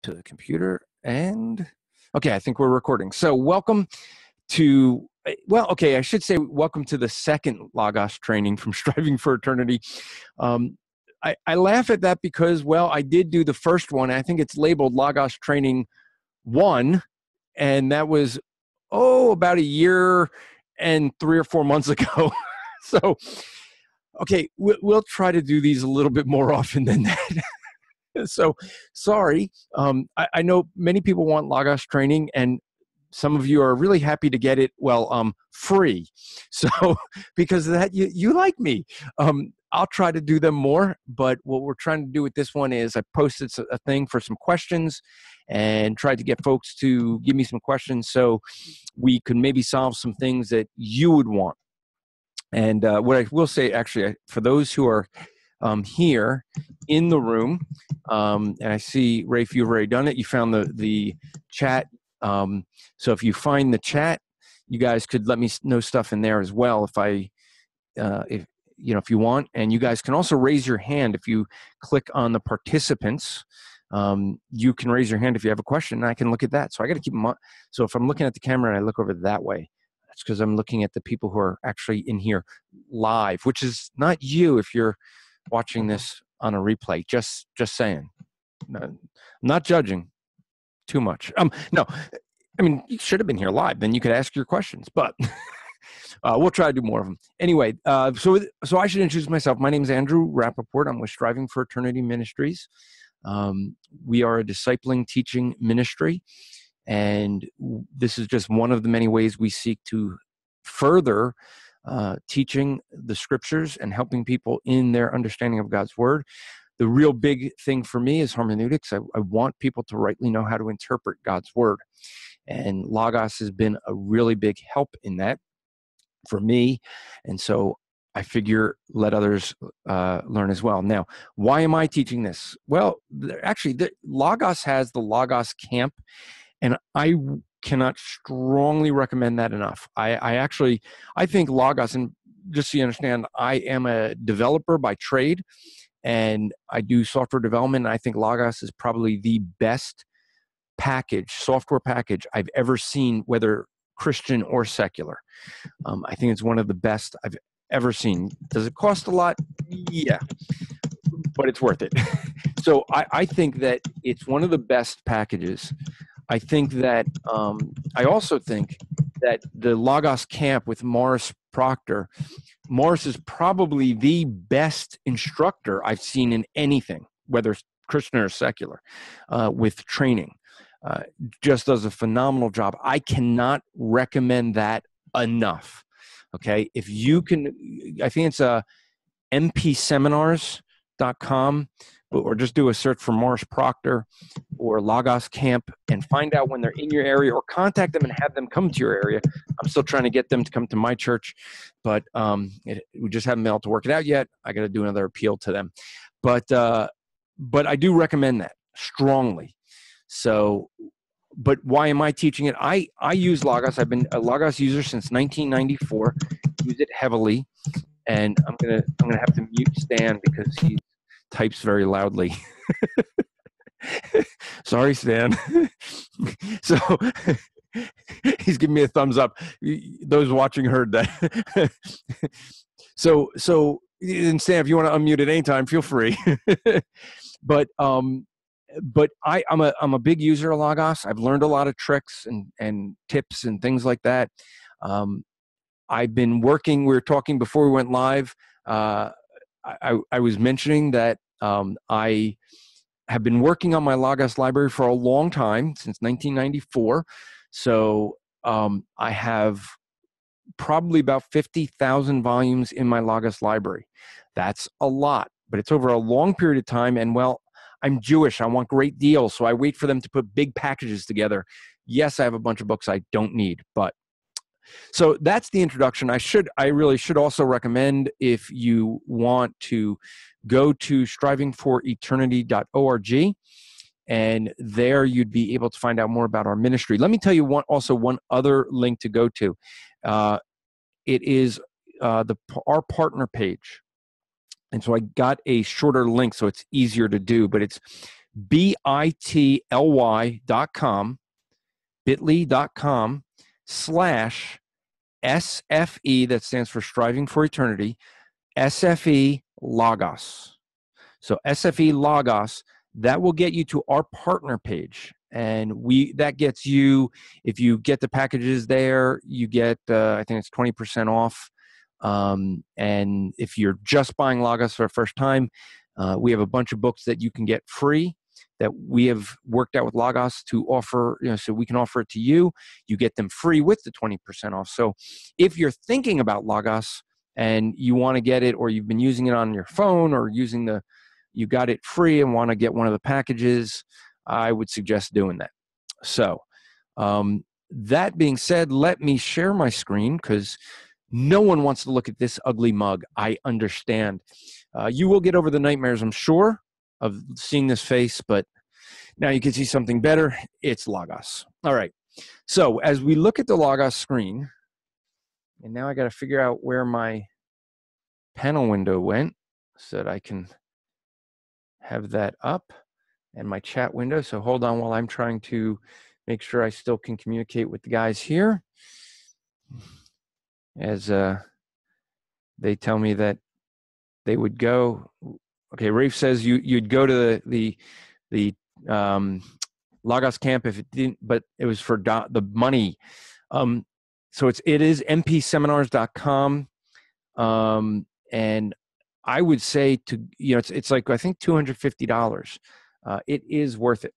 to the computer and okay, I think we're recording. So welcome to, well, okay, I should say welcome to the second Logos training from Striving for Eternity. I laugh at that because, well, I did do the first one. I think it's labeled Logos Training 1, and that was, about a year and 3 or 4 months ago. So, okay, we'll try to do these a little bit more often than that. So, sorry. I know many people want Logos training, and some of you are really happy to get it, free. So, because of that, you like me. I'll try to do them more, but what we're trying to do with this one is I posted a thing for some questions and tried to get folks to give me some questions so we could maybe solve some things that you would want. And what I will say, actually, for those who are here in the room, and I see, Rafe, you've already done it. You found the chat. So if you find the chat, you guys could let me know stuff in there as well if you want. And you guys can also raise your hand if you click on the participants. You can raise your hand if you have a question, and I can look at that. So I got to keep them on. So if I'm looking at the camera and I look over that way, that's because I'm looking at the people who are actually in here live, which is not you if you're watching this on a replay. Just saying. No, not judging too much. No, I mean, you should have been here live. Then you could ask your questions, but we'll try to do more of them. Anyway, so I should introduce myself. My name is Andrew Rappaport. I'm with Striving for Eternity Ministries. We are a discipling teaching ministry, and this is just one of the many ways we seek to further teaching the scriptures and helping people in their understanding of God's word. The real big thing for me is hermeneutics. I want people to rightly know how to interpret God's word. And Logos has been a really big help in that for me. And so I figure let others learn as well. Now, why am I teaching this? Well, actually, Logos has the Logos Camp, and I cannot strongly recommend that enough. I think Logos, and just so you understand, I am a developer by trade, and I do software development. And I think Logos is probably the best software package I've ever seen, whether Christian or secular. I think it's one of the best I've ever seen. Does it cost a lot? Yeah, but it's worth it. So I think that it's one of the best packages. I think that I also think that the Logos Camp with Morris Proctor, Morris is probably the best instructor I've seen in anything, whether Christian or secular, with training. Just does a phenomenal job. I cannot recommend that enough. Okay, if you can, I think it's mpseminars.com, or just do a search for Morris Proctor or Logos Camp and find out when they're in your area, or contact them and have them come to your area. I'm still trying to get them to come to my church, but we just haven't been able to work it out yet. I got to do another appeal to them, but I do recommend that strongly. So, but why am I teaching it? I use Logos. I've been a Logos user since 1994. Use it heavily, and I'm gonna have to mute Stan because he types very loudly. Sorry, Stan. So he's giving me a thumbs up. Those watching heard that. So and Stan, if you want to unmute at any time, feel free. But I'm a big user of Logos. I've learned a lot of tricks and tips and things like that. I've been working. We were talking before we went live. I was mentioning that I have been working on my Logos library for a long time, since 1994. So I have probably about 50,000 volumes in my Logos library. That's a lot, but it's over a long period of time. And well, I'm Jewish. I want great deals, so I wait for them to put big packages together. Yes, I have a bunch of books I don't need, but so that's the introduction. I really should also recommend, if you want to go to strivingforeternity.org, and there you'd be able to find out more about our ministry. Let me tell you one other link to go to. It is our partner page. And so I got a shorter link so it's easier to do, but it's bit.ly.com, bit.ly.com/SFE, that stands for Striving for Eternity, SFE Logos. So SFE Logos, that will get you to our partner page. And that gets you, if you get the packages there, you get, I think it's 20% off. And if you're just buying Logos for the first time, we have a bunch of books that you can get free that we have worked out with Logos to offer, so we can offer it to you. You get them free with the 20% off. So if you're thinking about Logos and you want to get it, or you've been using it on your phone, or you got it free and want to get one of the packages, I would suggest doing that. So that being said, let me share my screen, because no one wants to look at this ugly mug. I understand. You will get over the nightmares, I'm sure, of seeing this face, but now you can see something better. It's Logos. All right. So as we look at the Logos screen, and now I got to figure out where my panel window went so that I can have that up, and my chat window. So hold on while I'm trying to make sure I still can communicate with the guys here, as they tell me that they would go. Okay, Rafe says you'd go to the Logos camp if it didn't, but it was for the money. So it is mpseminars.com, and I would say it's like, I think $250. It is worth it.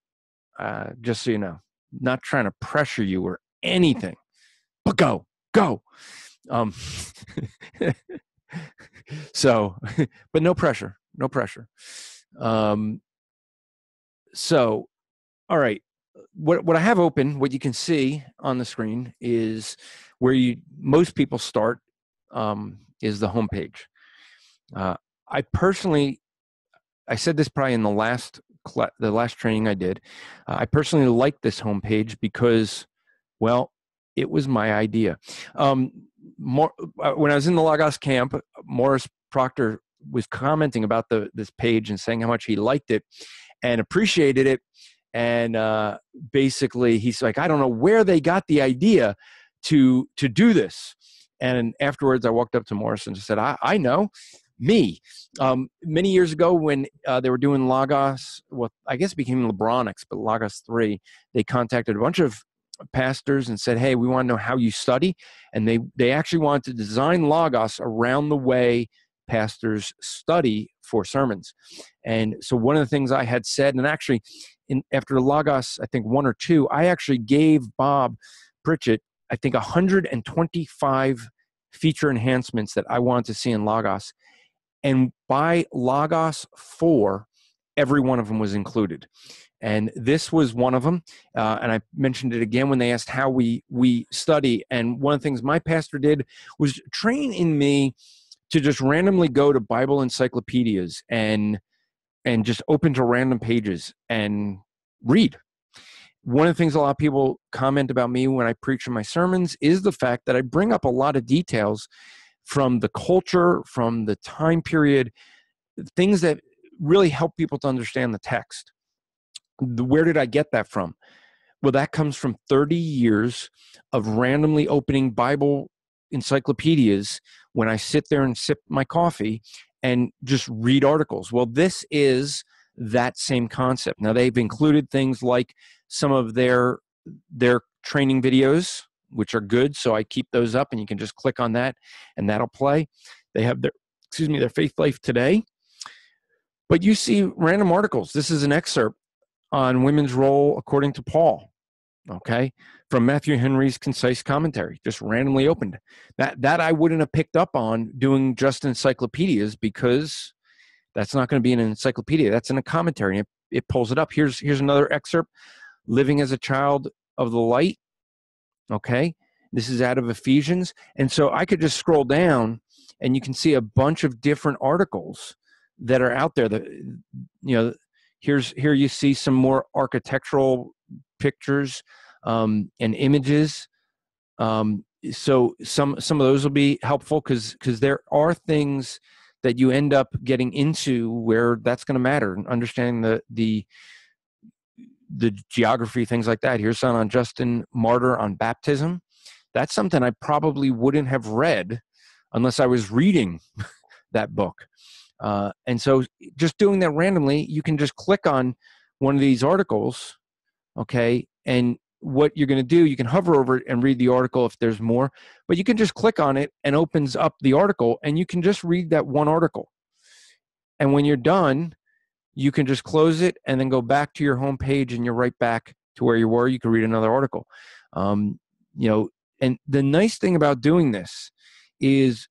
Just so you know, not trying to pressure you or anything, but go. So, but no pressure. So, all right. What I have open, what you can see on the screen, is where most people start, is the homepage. I said this probably in the last training I did. I personally like this homepage because, well, it was my idea. When I was in the Logos camp, Morris Proctor was commenting about this page and saying how much he liked it and appreciated it. And basically, he's like, I don't know where they got the idea to do this. And afterwards, I walked up to Morris and said, I know. Me. Many years ago, when they were doing Logos, well, I guess it became Lebronics, but Logos 3, they contacted a bunch of pastors and said, hey, we want to know how you study. And they actually wanted to design Logos around the way pastors study for sermons. And so one of the things I had said, and actually after Logos, I think 1 or 2, I actually gave Bob Pritchett, I think 125 feature enhancements that I wanted to see in Logos. And by Logos 4, every one of them was included. And this was one of them. And I mentioned it again when they asked how we study. And one of the things my pastor did was train in me to just randomly go to Bible encyclopedias and just open to random pages and read. One of the things a lot of people comment about me when I preach in my sermons is the fact that I bring up a lot of details from the culture, from the time period, things that really help people to understand the text. Where did I get that from? Well, that comes from 30 years of randomly opening Bible encyclopedias when I sit there and sip my coffee and just read articles. Well, this is that same concept. Now, they've included things like some of their training videos, which are good. So I keep those up and you can just click on that and that'll play. They have their Faith Life Today. But you see random articles. This is an excerpt on women's role according to Paul, okay, from Matthew Henry's concise commentary, just randomly opened. That I wouldn't have picked up on doing just encyclopedias, because that's not going to be in an encyclopedia. That's in a commentary, and it pulls it up. Here's another excerpt, living as a child of the light, okay? This is out of Ephesians. And so I could just scroll down, and you can see a bunch of different articles that are out there that, here you see some more architectural pictures and images. So some of those will be helpful because there are things that you end up getting into where that's going to matter, and understanding the geography, things like that. Here's some on Justin Martyr on baptism. That's something I probably wouldn't have read unless I was reading that book. And so just doing that randomly, you can just click on one of these articles, okay? And what you're going to do, you can hover over it and read the article if there's more, but you can just click on it and opens up the article, and you can just read that one article. And when you're done, you can just close it and then go back to your home page, and you're right back to where you were. You can read another article. You know, and the nice thing about doing this is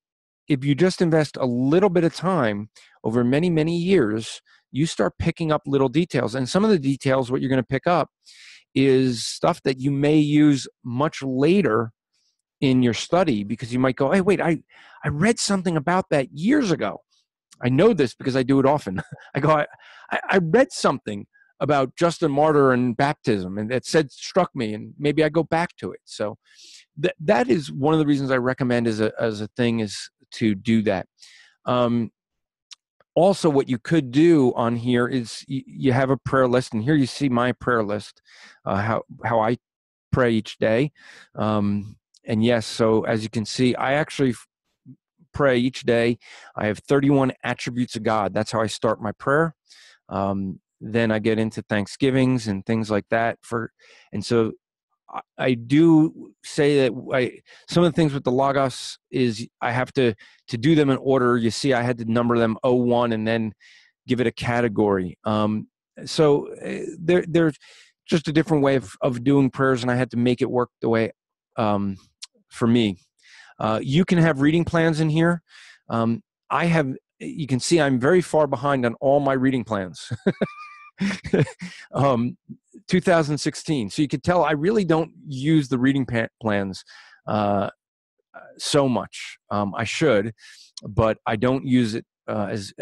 if you just invest a little bit of time over many, many years, you start picking up little details. And some of the details, what you're going to pick up is stuff that you may use much later in your study, because you might go, hey, wait, I read something about that years ago. I know this because I do it often. I go, I read something about Justin Martyr and baptism, and it struck me, and maybe I go back to it. So that is one of the reasons I recommend as a thing is to do that. Also, what you could do on here is you have a prayer list, and here you see my prayer list, how I pray each day. And yes, so as you can see, I actually pray each day. I have 31 attributes of God. That's how I start my prayer. Then I get into thanksgivings and things like that. And so I do say that some of the things with the Logos is I have to do them in order. You see, I had to number them 01 and then give it a category. So there's just a different way of doing prayers, and I had to make it work the way for me. You can have reading plans in here. You can see I'm very far behind on all my reading plans. 2016. So you could tell I really don't use the reading plans so much. I should, but I don't use it as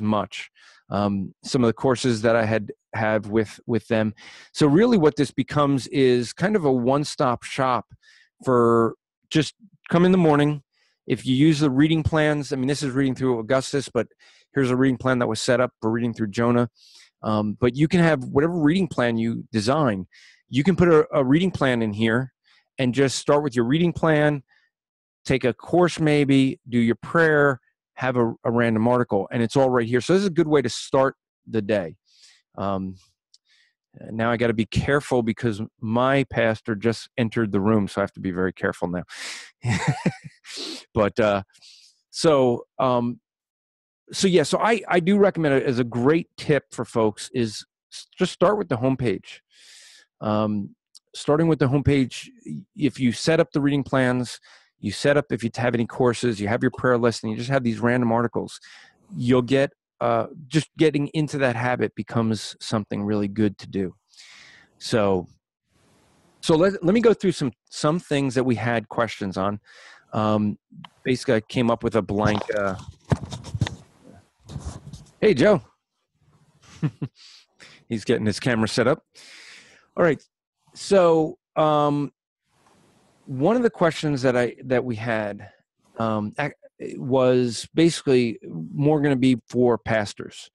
much. Some of the courses that I have with them. So really what this becomes is kind of a one-stop shop for just come in the morning. If you use the reading plans, I mean, this is reading through Augustus, but here's a reading plan that was set up for reading through Jonah. But you can have whatever reading plan you design. You can put a reading plan in here and just start with your reading plan, take a course maybe, do your prayer, have a random article, and it's all right here. So this is a good way to start the day. Now I got to be careful because my pastor just entered the room, so I have to be very careful now. But so yeah, so I do recommend it as a great tip for folks is just start with the homepage. Starting with the homepage, if you set up the reading plans, you set up if you have any courses, you have your prayer list, and you just have these random articles, you'll get just getting into that habit becomes something really good to do. So let me go through some things that we had questions on. Basically, I came up with a blank. Hey, Joe. He's getting his camera set up. All right. So one of the questions that we had was basically more going to be for pastors.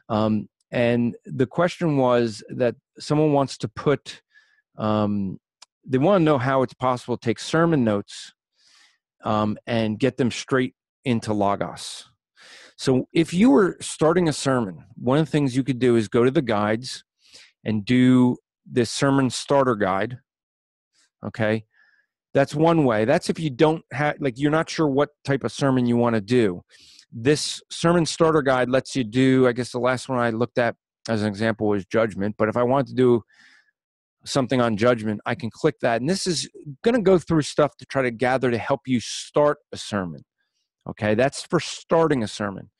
And the question was that someone wants to put, they want to know how it's possible to take sermon notes and get them straight into Logos. So if you were starting a sermon, one of the things you could do is go to the guides and do this sermon starter guide. Okay. That's one way. That's if you don't have, like, you're not sure what type of sermon you want to do. This sermon starter guide lets you do, I guess the last one I looked at as an example was judgment. But if I want to do something on judgment, I can click that. And this is going to go through stuff to try to gather to help you start a sermon. Okay, that's for starting a sermon.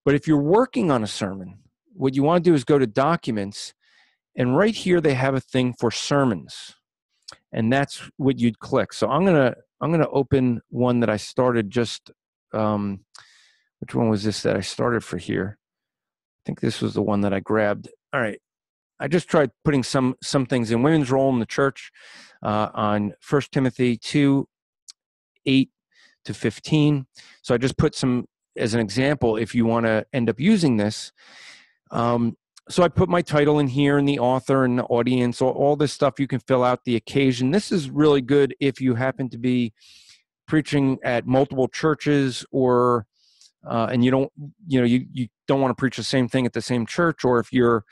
But if you're working on a sermon, what you want to do is go to documents, and right here they have a thing for sermons, and that's what you'd click. So I'm gonna open one that I started just. Which one was this that I started for here? I think this was the one that I grabbed. All right, I just tried putting some things in women's role in the church on 1 Timothy 2:8 to 15. So I just put some as an example if you want to end up using this. So I put my title in here and the author and the audience, all this stuff you can fill out, the occasion. This is really good if you happen to be preaching at multiple churches, or and you don't, you don't want to preach the same thing at the same church, or if you're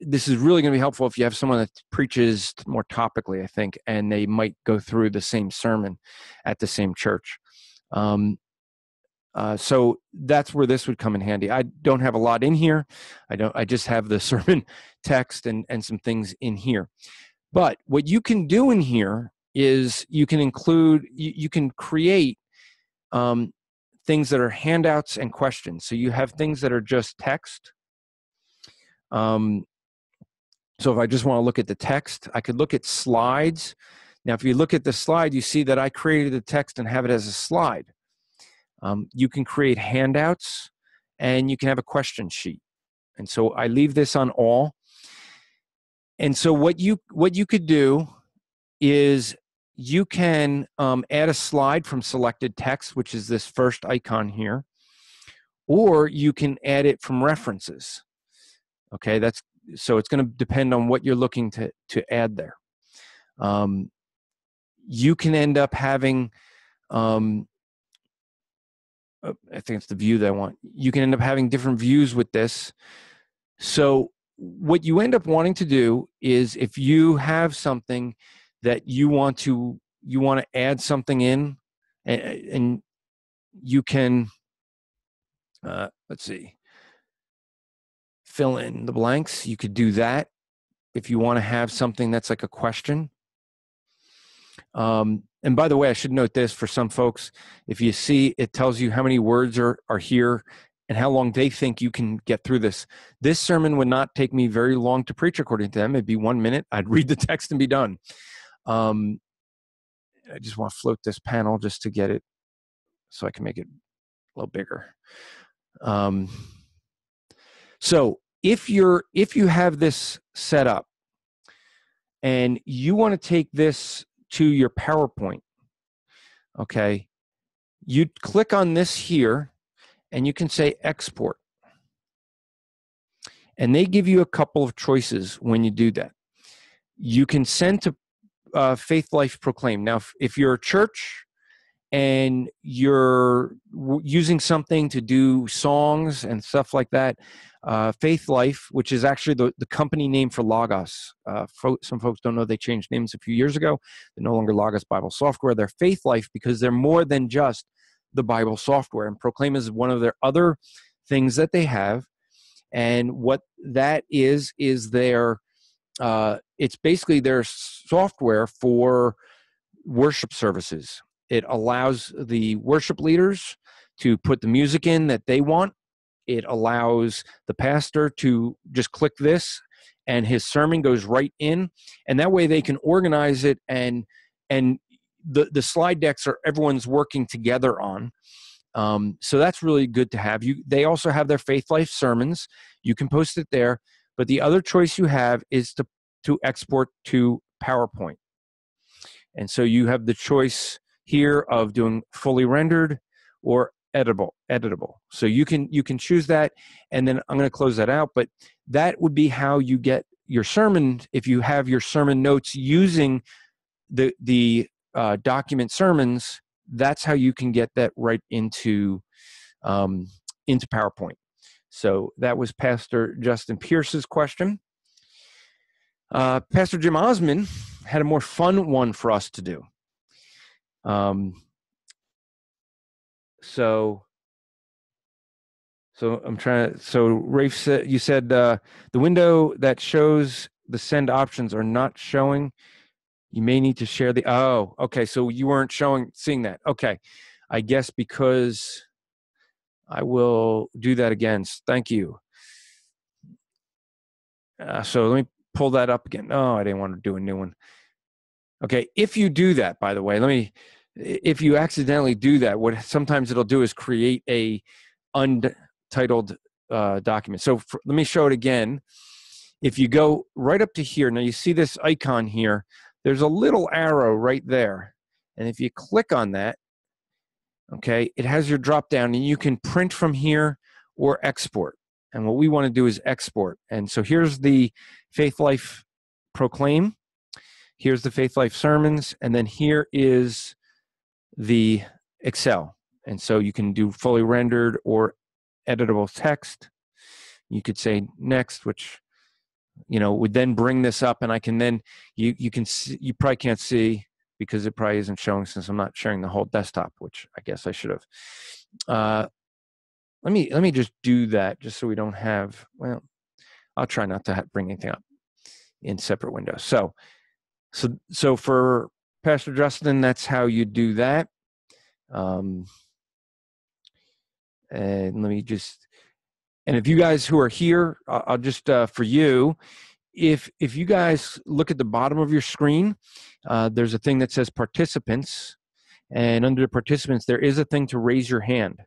this is really going to be helpful if you have someone that preaches more topically, I think, and they might go through the same sermon at the same church. So that's where this would come in handy. I don't have a lot in here. I just have the sermon text and some things in here. But what you can do in here is you can include, you can create things that are handouts and questions. So you have things that are just text. So if I just want to look at the text, I could look at slides. Now, if you look at the slide, you see that I created the text and have it as a slide. You can create handouts, and you can have a question sheet. And so I leave this on all. And so what you could do is you can add a slide from selected text, which is this first icon here, or you can add it from references. Okay, so it's going to depend on what you're looking to add there. You can end up having, I think it's the view that I want. You can end up having different views with this. So what you end up wanting to do is, if you have something that you want to add something in, and you can, let's see, fill in the blanks. You could do that if you want to have something that's like a question. And by the way, I should note this for some folks: if you see, it tells you how many words are here and how long they think you can get through this. This sermon would not take me very long to preach, according to them. It'd be 1 minute. I'd read the text and be done. I just want to float this panel just to get it so I can make it a little bigger. So if you have this set up and you want to take this to your PowerPoint, okay, you click on this here and you can say export. And they give you a couple of choices when you do that. You can send to Faith Life Proclaim. Now, if you're a church and you're using something to do songs and stuff like that, Faith Life, which is actually the company name for Logos. Some folks don't know they changed names a few years ago. They're no longer Logos Bible Software. They're Faith Life because they're more than just the Bible software. And Proclaim is one of their other things that they have. And what that is their, it's basically their software for worship services. It allows the worship leaders to put the music in that they want. It allows the pastor to just click this and his sermon goes right in. And that way they can organize it, and the slide decks are everyone's working together on. So that's really good to have. They also have their Faith Life sermons. You can post it there. But the other choice you have is to export to PowerPoint. And so you have the choice here of doing fully rendered or editable. So you can choose that, and then I'm going to close that out. But that would be how you get your sermon. If you have your sermon notes using the document sermons, that's how you can get that right into PowerPoint. So that was Pastor Justin Pierce's question. Pastor Jim Osman had a more fun one for us to do. So I'm trying to, so Rafe said, you said the window that shows the send options are not showing. You may need to share the, oh, okay. So you weren't seeing that. Okay. I guess because I will do that again. Thank you. So let me pull that up again. Oh, I didn't want to do a new one. Okay. If you do that, by the way, if you accidentally do that, what sometimes it'll do is create a untitled document. So let me show it again. If you go right up to here, now you see this icon here, there's a little arrow right there. And if you click on that, okay, it has your drop down and you can print from here or export. And what we want to do is export. And so here's the Faith Life Proclaim. Here's the Faith Life Sermons. And then here is the Excel. And so you can do fully rendered or editable text. You could say next, which, would then bring this up, and I can then, you can see, you probably can't see because it probably isn't showing since I'm not sharing the whole desktop, which I guess I should have. Let me just do that just so we don't have, well, I'll try not to bring anything up in separate windows. So for Pastor Justin, that's how you do that. And if you guys who are here, I'll just, for you, if you guys look at the bottom of your screen, there's a thing that says participants, and under the participants, there is a thing to raise your hand.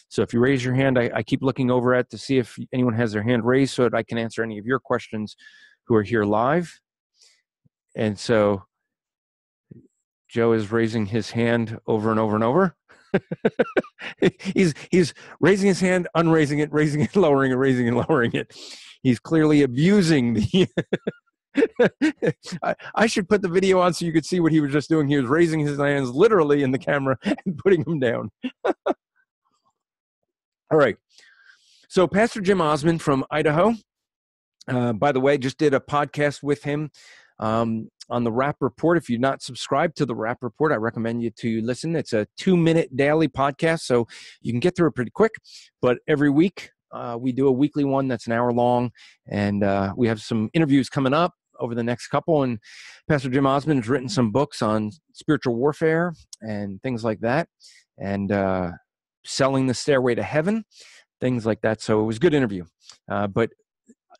So if you raise your hand, I keep looking over at to see if anyone has their hand raised so that I can answer any of your questions who are here live. And so Joe is raising his hand over and over and over. He's raising his hand, unraising it, raising it, lowering it, raising and lowering it. He's clearly abusing the I should put the video on so you could see what he was just doing. He was raising his hands literally in the camera and putting them down. All right. So Pastor Jim Osmond from Idaho, by the way, just did a podcast with him on the Rappaport. If you're not subscribed to the Rappaport, I recommend you to listen. It's a 2-minute daily podcast, so you can get through it pretty quick. But every week, we do a weekly one that's an hour long, and we have some interviews coming up over the next couple. And Pastor Jim Osmond has written some books on spiritual warfare and things like that, and selling the stairway to heaven, things like that. So it was a good interview, but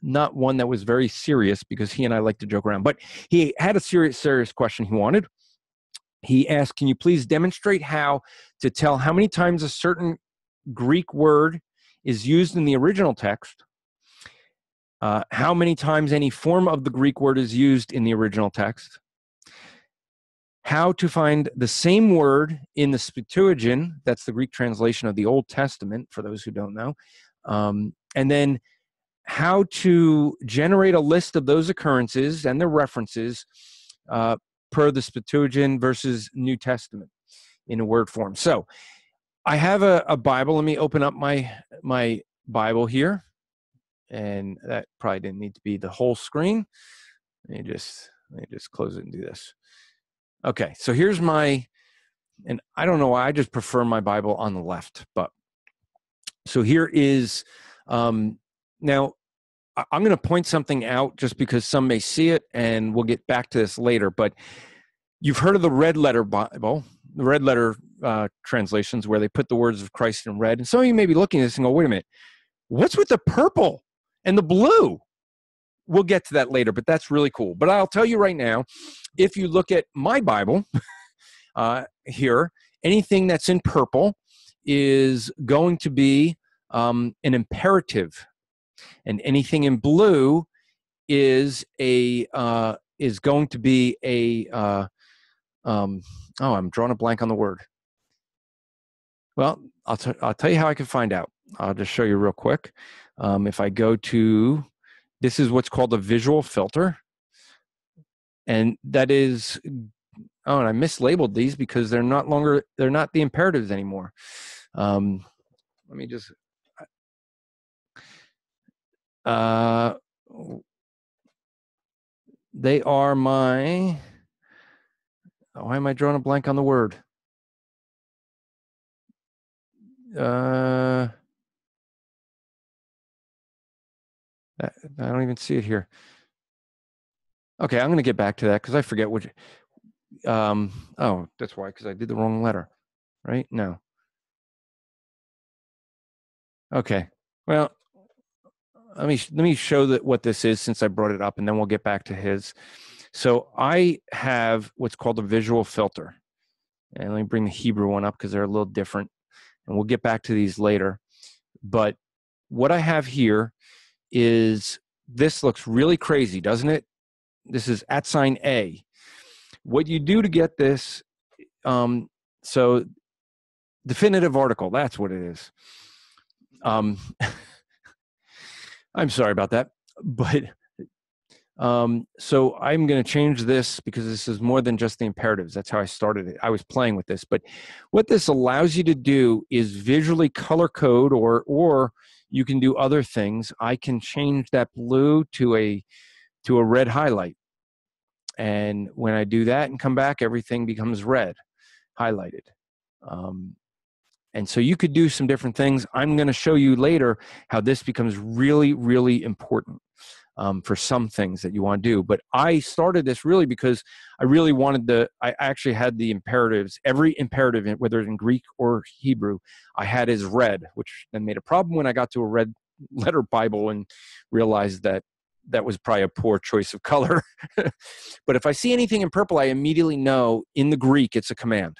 not one that was very serious because he and I like to joke around. But he had a serious question he wanted. He asked, can you please demonstrate how to tell how many times a certain Greek word is used in the original text, how many times any form of the Greek word is used in the original text, how to find the same word in the Septuagint, that's the Greek translation of the Old Testament, for those who don't know, and then how to generate a list of those occurrences and their references per the Septuagint versus New Testament in a word form. So I have a Bible. Let me open up my Bible here. And that probably didn't need to be the whole screen. Let me just close it and do this. Okay, so here's and I don't know why, I just prefer my Bible on the left, but so here is, now I'm going to point something out just because some may see it, and we'll get back to this later, but you've heard of the red letter Bible, the red letter translations where they put the words of Christ in red, and some of you may be looking at this and go, wait a minute, what's with the purple and the blue? We'll get to that later, but that's really cool. But I'll tell you right now, if you look at my Bible here, anything that's in purple is going to be an imperative, and anything in blue is going to be a I'm drawing a blank on the word. Well, I'll tell you how I can find out. I'll just show you real quick. If I go to, this is what's called a visual filter. And that is, and I mislabeled these because they're not the imperatives anymore. Let me just, they are why am I drawing a blank on the word? I don't even see it here. Okay, I'm going to get back to that because I forget which. Oh, that's why, because I did the wrong letter, right? No. Okay. Well, let me show what this is since I brought it up, and then we'll get back to his. So I have what's called a visual filter, and let me bring the Hebrew one up because they're a little different, and we'll get back to these later. But what I have here is, this looks really crazy, doesn't it? This is @A. What you do to get this, so definitive article, that's what it is. I'm sorry about that. But so I'm going to change this because this is more than just the imperatives. That's how I started it. I was playing with this. But what this allows you to do is visually color code, or you can do other things. I can change that blue to a red highlight. And when I do that and come back, everything becomes red, highlighted. And so you could do some different things. I'm going to show you later how this becomes really, really important for some things that you want to do. But I started this really because I really wanted I actually had the imperatives, every imperative, whether it's in Greek or Hebrew, I had as red, which then made a problem when I got to a red letter Bible and realized that that was probably a poor choice of color. But if I see anything in purple, I immediately know in the Greek it's a command.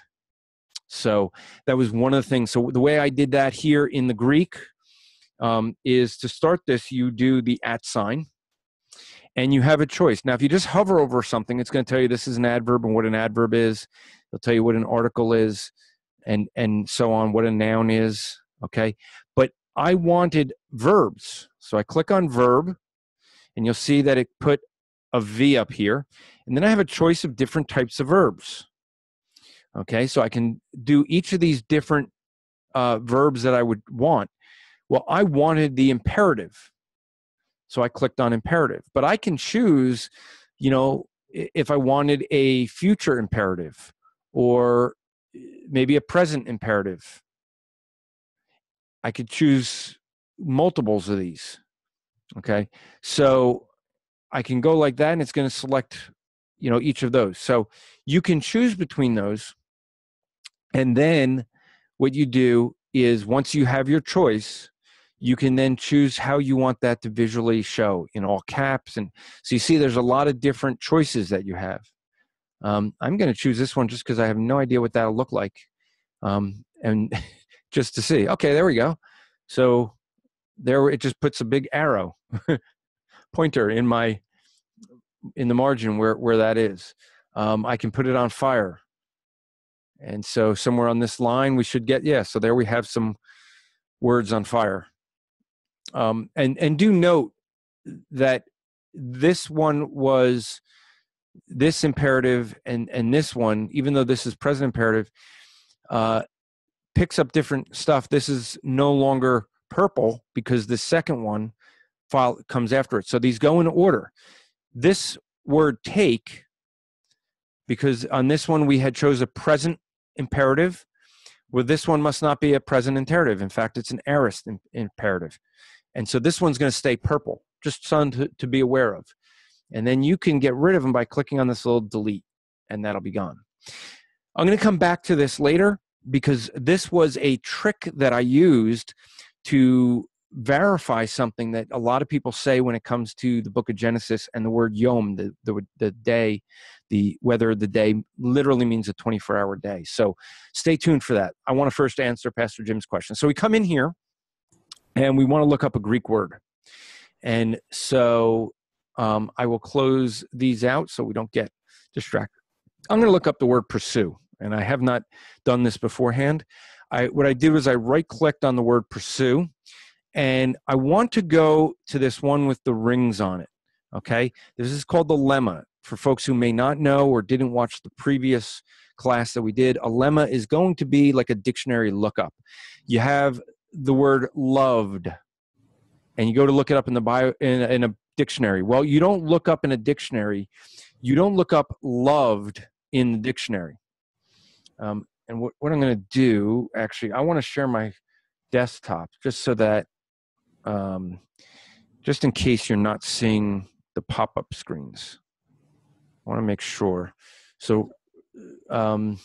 So that was one of the things. So the way I did that here in the Greek is to start this, you do the @ sign, and you have a choice. Now, if you just hover over something, it's going to tell you this is an adverb and what an adverb is. It'll tell you what an article is and so on, what a noun is, okay? But I wanted verbs. So I click on verb, and you'll see that it put a V up here. And then I have a choice of different types of verbs. Okay, so I can do each of these different verbs that I would want. Well, I wanted the imperative, so I clicked on imperative. But I can choose, you know, if I wanted a future imperative or maybe a present imperative. I could choose multiples of these. Okay, so I can go like that, and it's going to select, you know, each of those. So you can choose between those. And then what you do is once you have your choice, you can then choose how you want that to visually show in all caps. And so you see there's a lot of different choices that you have. I'm going to choose this one just because I have no idea what that'll look like. And just to see. Okay, there we go. So there it just puts a big arrow pointer in the margin where that is. I can put it on fire. And so somewhere on this line, we should get, yeah, so there we have some words on fire. And do note that this one was this imperative and this one, even though this is present imperative, picks up different stuff. This is no longer purple because the second one comes after it. So these go in order. This word take, because on this one we had chose a present imperative. Well, this one must not be a present imperative. In fact, it's an aorist imperative. And so this one's going to stay purple, just something to be aware of. And then you can get rid of them by clicking on this little delete, and that'll be gone. I'm going to come back to this later because this was a trick that I used to verify something that a lot of people say when it comes to the book of Genesis and the word yom, the day, whether the day literally means a 24-hour day. So stay tuned for that. I want to first answer Pastor Jim's question. So we come in here and we want to look up a Greek word. And so I will close these out so we don't get distracted. I'm going to look up the word pursue, and I have not done this beforehand. What I did was I right-clicked on the word pursue, and I want to go to this one with the rings on it, okay? This is called the lemma. For folks who may not know or didn't watch the previous class that we did, a lemma is going to be like a dictionary lookup. You have the word loved, and you go to look it up in the bio in a dictionary. Well, you don't look up in a dictionary. You don't look up loved in the dictionary. And what I'm going to do, actually, I want to share my desktop just so that, just in case you're not seeing the pop-up screens. I want to make sure. So now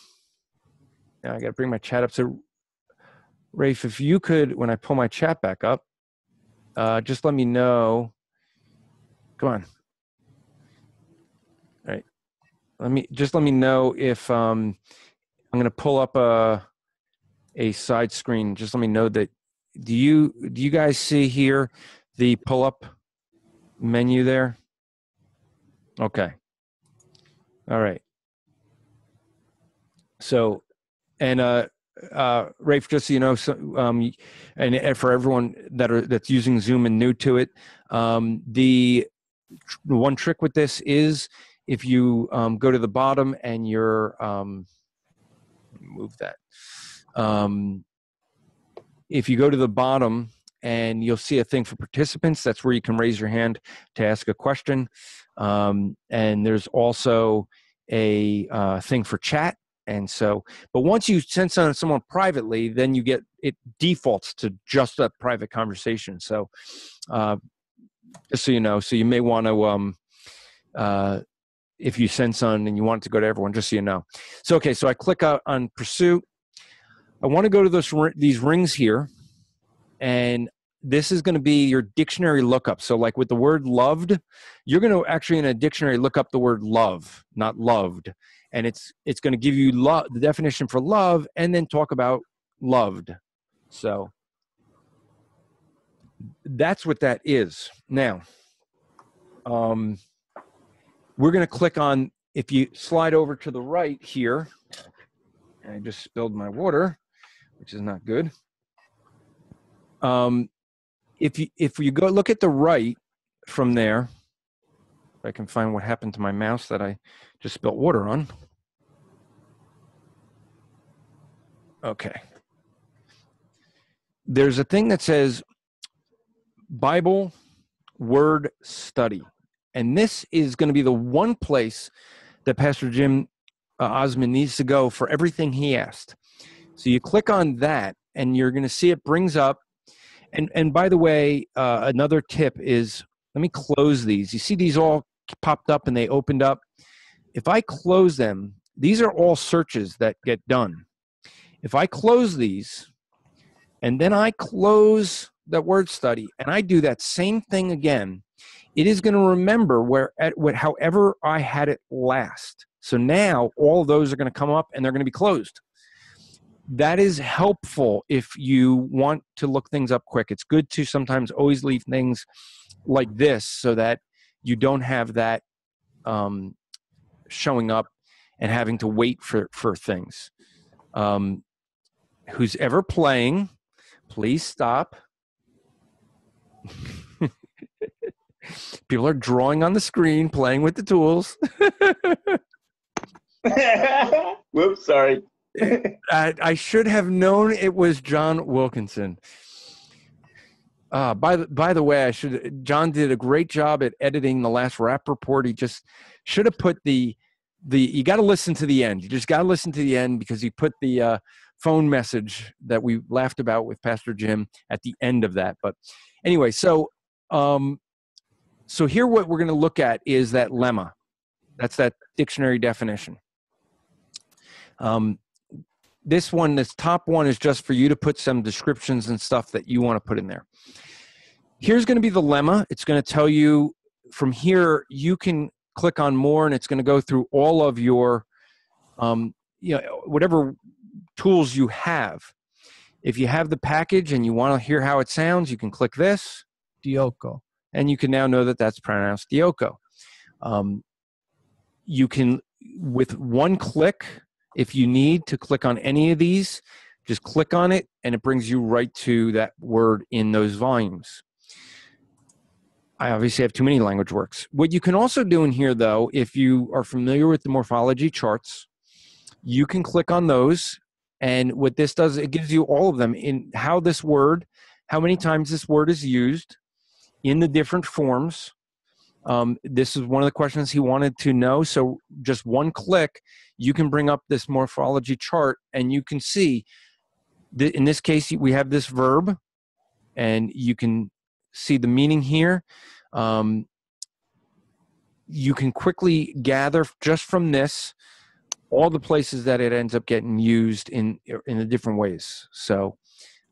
I got to bring my chat up. So Rafe, if you could, when I pull my chat back up, just let me know. Come on. All right. Let me know if I'm going to pull up a side screen. Just let me know that. Do you guys see here the pull up menu there? Okay. All right. So, and Rafe, just so you know, so, and for everyone that's using Zoom and new to it, the one trick with this is if you go to the bottom and you're move that. If you go to the bottom and you'll see a thing for participants, that's where you can raise your hand to ask a question. And there's also a thing for chat. And so, but once you send someone privately, then you get, it defaults to just a private conversation. So just so you know, so you may want to, if you send someone and you want it to go to everyone, just so you know. So, okay, so I click on Pursuit. I want to go to these rings here, and this is going to be your dictionary lookup. So like with the word loved, you're going to actually in a dictionary look up the word love, not loved. And it's going to give you the definition for love and then talk about loved. So that's what that is. Now, we're going to click on, if you slide over to the right here, and I just spilled my water, which is not good. If you go look at the right from there, if I can find what happened to my mouse that I just spilled water on. Okay. There's a thing that says Bible Word Study. And this is going to be the one place that Pastor Jim Osmond needs to go for everything he asked. So you click on that, and you're going to see it brings up. And by the way, another tip is, let me close these. You see these all popped up and they opened up. If I close them, these are all searches that get done. If I close these, and then I close that word study, and I do that same thing again, it is going to remember however I had it last. So now all of those are going to come up and they're going to be closed. That is helpful if you want to look things up quick. It's good to sometimes always leave things like this so that you don't have that showing up and having to wait for things. Who's ever playing, please stop. People are drawing on the screen, playing with the tools. Whoops, sorry. I should have known it was John Wilkinson. By the way, John did a great job at editing the last Rappaport. He just should have put you got to listen to the end. You just got to listen to the end because he put the phone message that we laughed about with Pastor Jim at the end of that. But anyway, so here what we're going to look at is that lemma. That's that dictionary definition. This top one is just for you to put some descriptions and stuff that you want to put in there. Here's going to be the lemma. It's going to tell you from here, you can click on more and it's going to go through all of your, whatever tools you have. If you have the package and you want to hear how it sounds, you can click this. Dioko. And you can now know that that's pronounced Dioko. You can, with one click, if you need to click on any of these, just click on it and it brings you right to that word in those volumes. I obviously have too many language works. What you can also do in here, though, if you are familiar with the morphology charts, you can click on those. And what this does, it gives you all of them in how many times this word is used in the different forms. This is one of the questions he wanted to know. So just one click, you can bring up this morphology chart and you can see that in this case, we have this verb and you can see the meaning here. You can quickly gather just from this all the places that it ends up getting used in the different ways. So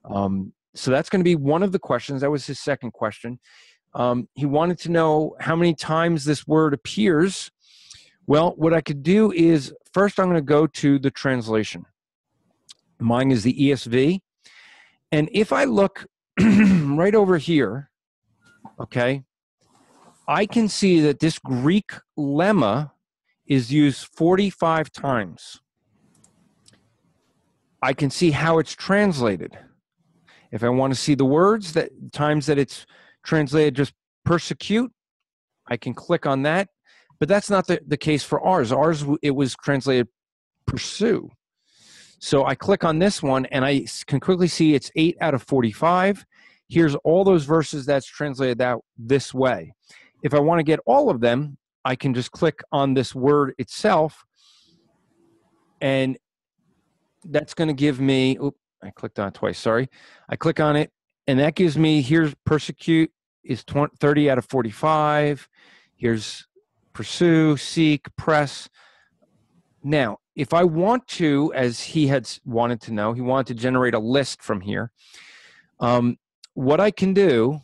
that's going to be one of the questions. That was his second question. He wanted to know how many times this word appears. Well, what I could do is, first I'm going to go to the translation. Mine is the ESV. And if I look right over here, okay, I can see that this Greek lemma is used 45 times. I can see how it's translated. If I want to see the words that times that it's translated just persecute, I can click on that. But that's not the case for ours. Ours, it was translated pursue. So I click on this one, and I can quickly see it's 8 out of 45. Here's all those verses that's translated out this way. If I want to get all of them, I can just click on this word itself, and that's going to give me, I clicked on it twice, sorry. I click on it, and that gives me, here's persecute is 30 out of 45. Here's pursue, seek, press. Now, if I want to, as he had wanted to know, he wanted to generate a list from here. What I can do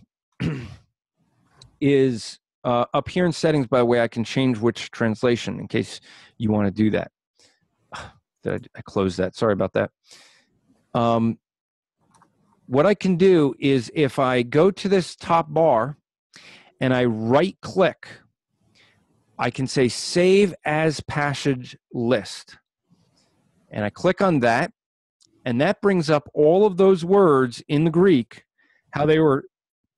is up here in settings, by the way, I can change which translation in case you want to do that. I closed that. Sorry about that. What I can do is if I go to this top bar and I right click, I can say save as passage list. And I click on that, and that brings up all of those words in the Greek, how they were,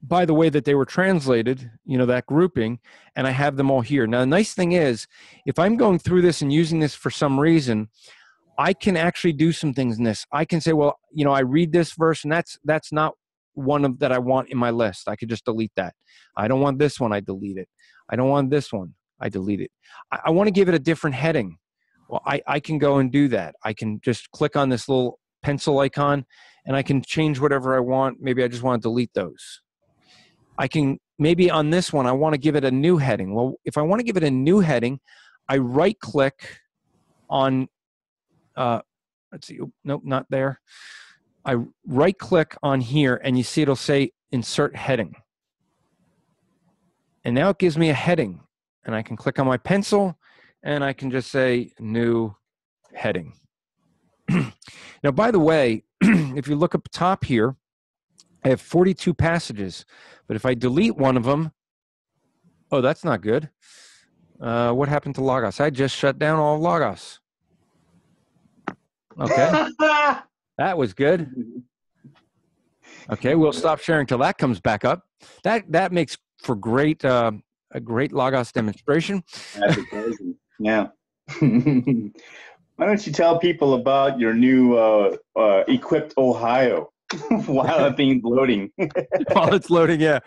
by the way that they were translated, you know, that grouping, and I have them all here. Now, the nice thing is, if I'm going through this and using this for some reason, I can actually do some things in this. I can say, well, you know, I read this verse, and that's not one of that I want in my list. I could just delete that. I don't want this one, I delete it. I don't want this one, I delete it. I want to give it a different heading. Well, I can go and do that. I can just click on this little pencil icon, and I can change whatever I want. Maybe I just want to delete those. I can, maybe on this one, I want to give it a new heading. Well, if I want to give it a new heading, I right-click on, let's see, nope, not there. I right-click on here, and you see it'll say Insert Heading. And now it gives me a heading, and I can click on my pencil, and I can just say New Heading. Now, by the way, if you look up top here, I have 42 passages, but if I delete one of them, oh, that's not good. What happened to Logos? I just shut down all of Logos. Okay, that was good. Okay, we'll stop sharing till that comes back up. That makes for great a great Logos demonstration. That's amazing. Yeah. Why don't you tell people about your new Equipped Ohio while that thing's loading? While it's loading, yeah.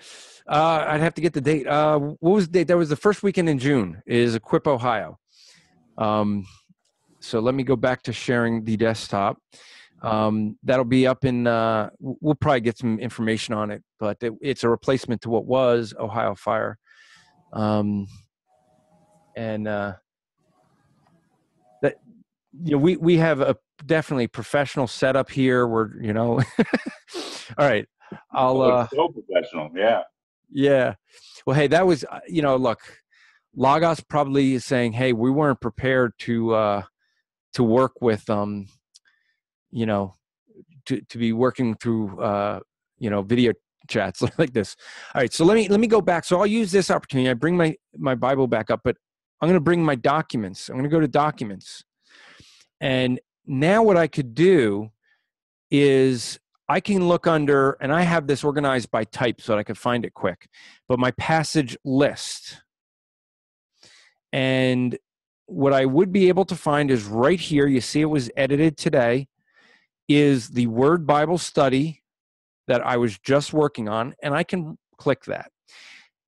I'd have to get the date. What was the date? That was the first weekend in June, is Equip Ohio. So let me go back to sharing the desktop. That'll be up in, we'll probably get some information on it, but it's a replacement to what was Ohio Fire. That, you know, we have a definitely professional setup here. We're, you know, all right. I'll so professional, yeah. Yeah. Well, hey, that was, you know, look, Logos probably is saying, hey, we weren't prepared to work with, you know, to be working through, you know, video chats like this. All right. So let me go back. So I'll use this opportunity. I bring my Bible back up, but I'm going to bring my documents. I'm going to go to documents. And now what I could do is I can look under, and I have this organized by type so that I could find it quick, but my passage list. And what I would be able to find is right here, you see it was edited today, is the Word Bible Study that I was just working on, and I can click that.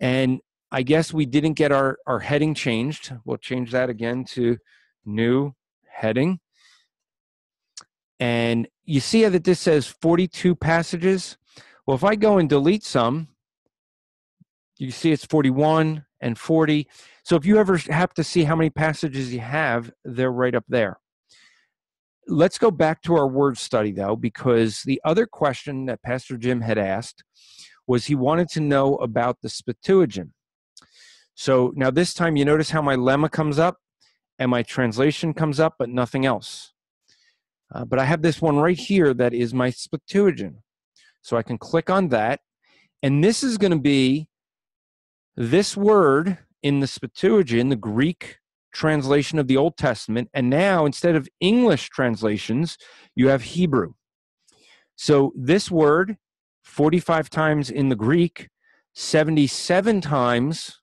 And I guess we didn't get our heading changed. We'll change that again to New Heading. And you see that this says 42 passages. Well, if I go and delete some, you see it's 41 and 40. So if you ever have to see how many passages you have, they're right up there. Let's go back to our word study, though, because the other question that Pastor Jim had asked was he wanted to know about the Septuagint. So now this time you notice how my lemma comes up and my translation comes up, but nothing else. But I have this one right here that is my Septuagint. So I can click on that. And this is going to be this word in the Septuagint, the Greek translation of the Old Testament. And now, instead of English translations, you have Hebrew. So this word, 45 times in the Greek, 77 times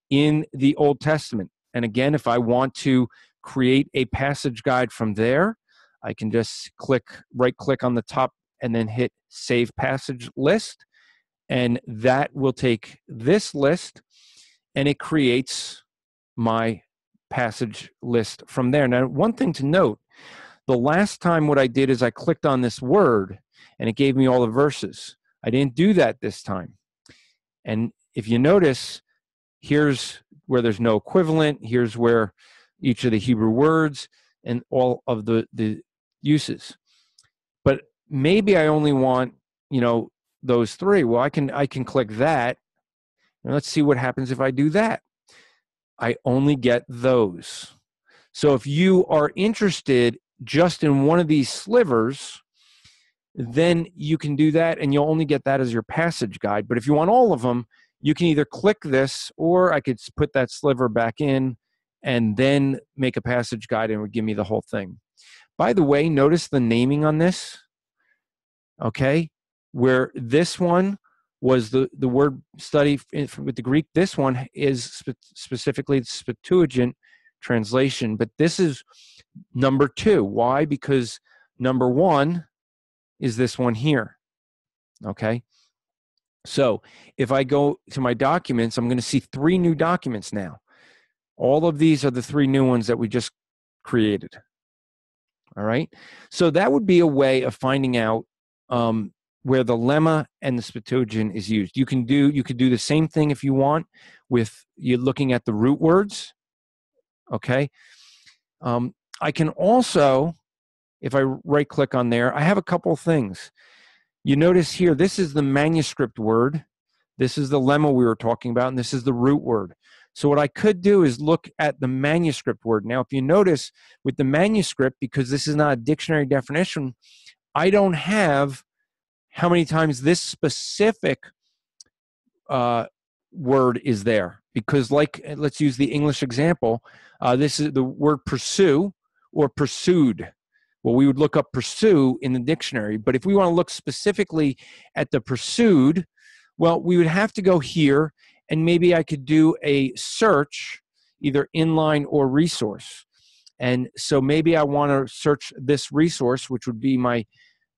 in the Old Testament. And again, if I want to create a passage guide from there, I can just right click on the top and then hit Save Passage List. And that will take this list and it creates my passage list from there. Now, one thing to note, the last time what I did is I clicked on this word and it gave me all the verses. I didn't do that this time. And if you notice, here's where there's no equivalent. Here's where each of the Hebrew words and all of the uses. But maybe I only want, those three. Well, I can click that. And let's see what happens if I do that. I only get those. So if you are interested just in one of these slivers, then you can do that and you'll only get that as your passage guide. But if you want all of them, you can either click this or I could put that sliver back in and then make a passage guide and it would give me the whole thing. By the way, notice the naming on this, okay? Where this one was the word study with the Greek. This one is specifically the Septuagint translation, but this is number 2. Why? Because number 1 is this one here, okay? So if I go to my documents, I'm going to see 3 new documents now. All of these are the 3 new ones that we just created, all right? So that would be a way of finding out where the lemma and the Septuagint is used. You could do the same thing if you want with you looking at the root words, okay? I can also, if I right click on there, I have a couple things. You notice here, this is the manuscript word, this is the lemma we were talking about, and this is the root word. So what I could do is look at the manuscript word. Now, if you notice with the manuscript, because this is not a dictionary definition, I don't have how many times this specific word is there. Because let's use the English example. This is the word pursue or pursued. Well, we would look up pursue in the dictionary. But if we want to look specifically at the pursued, well, we would have to go here and maybe I could do a search, either inline or resource. And so maybe I want to search this resource, which would be my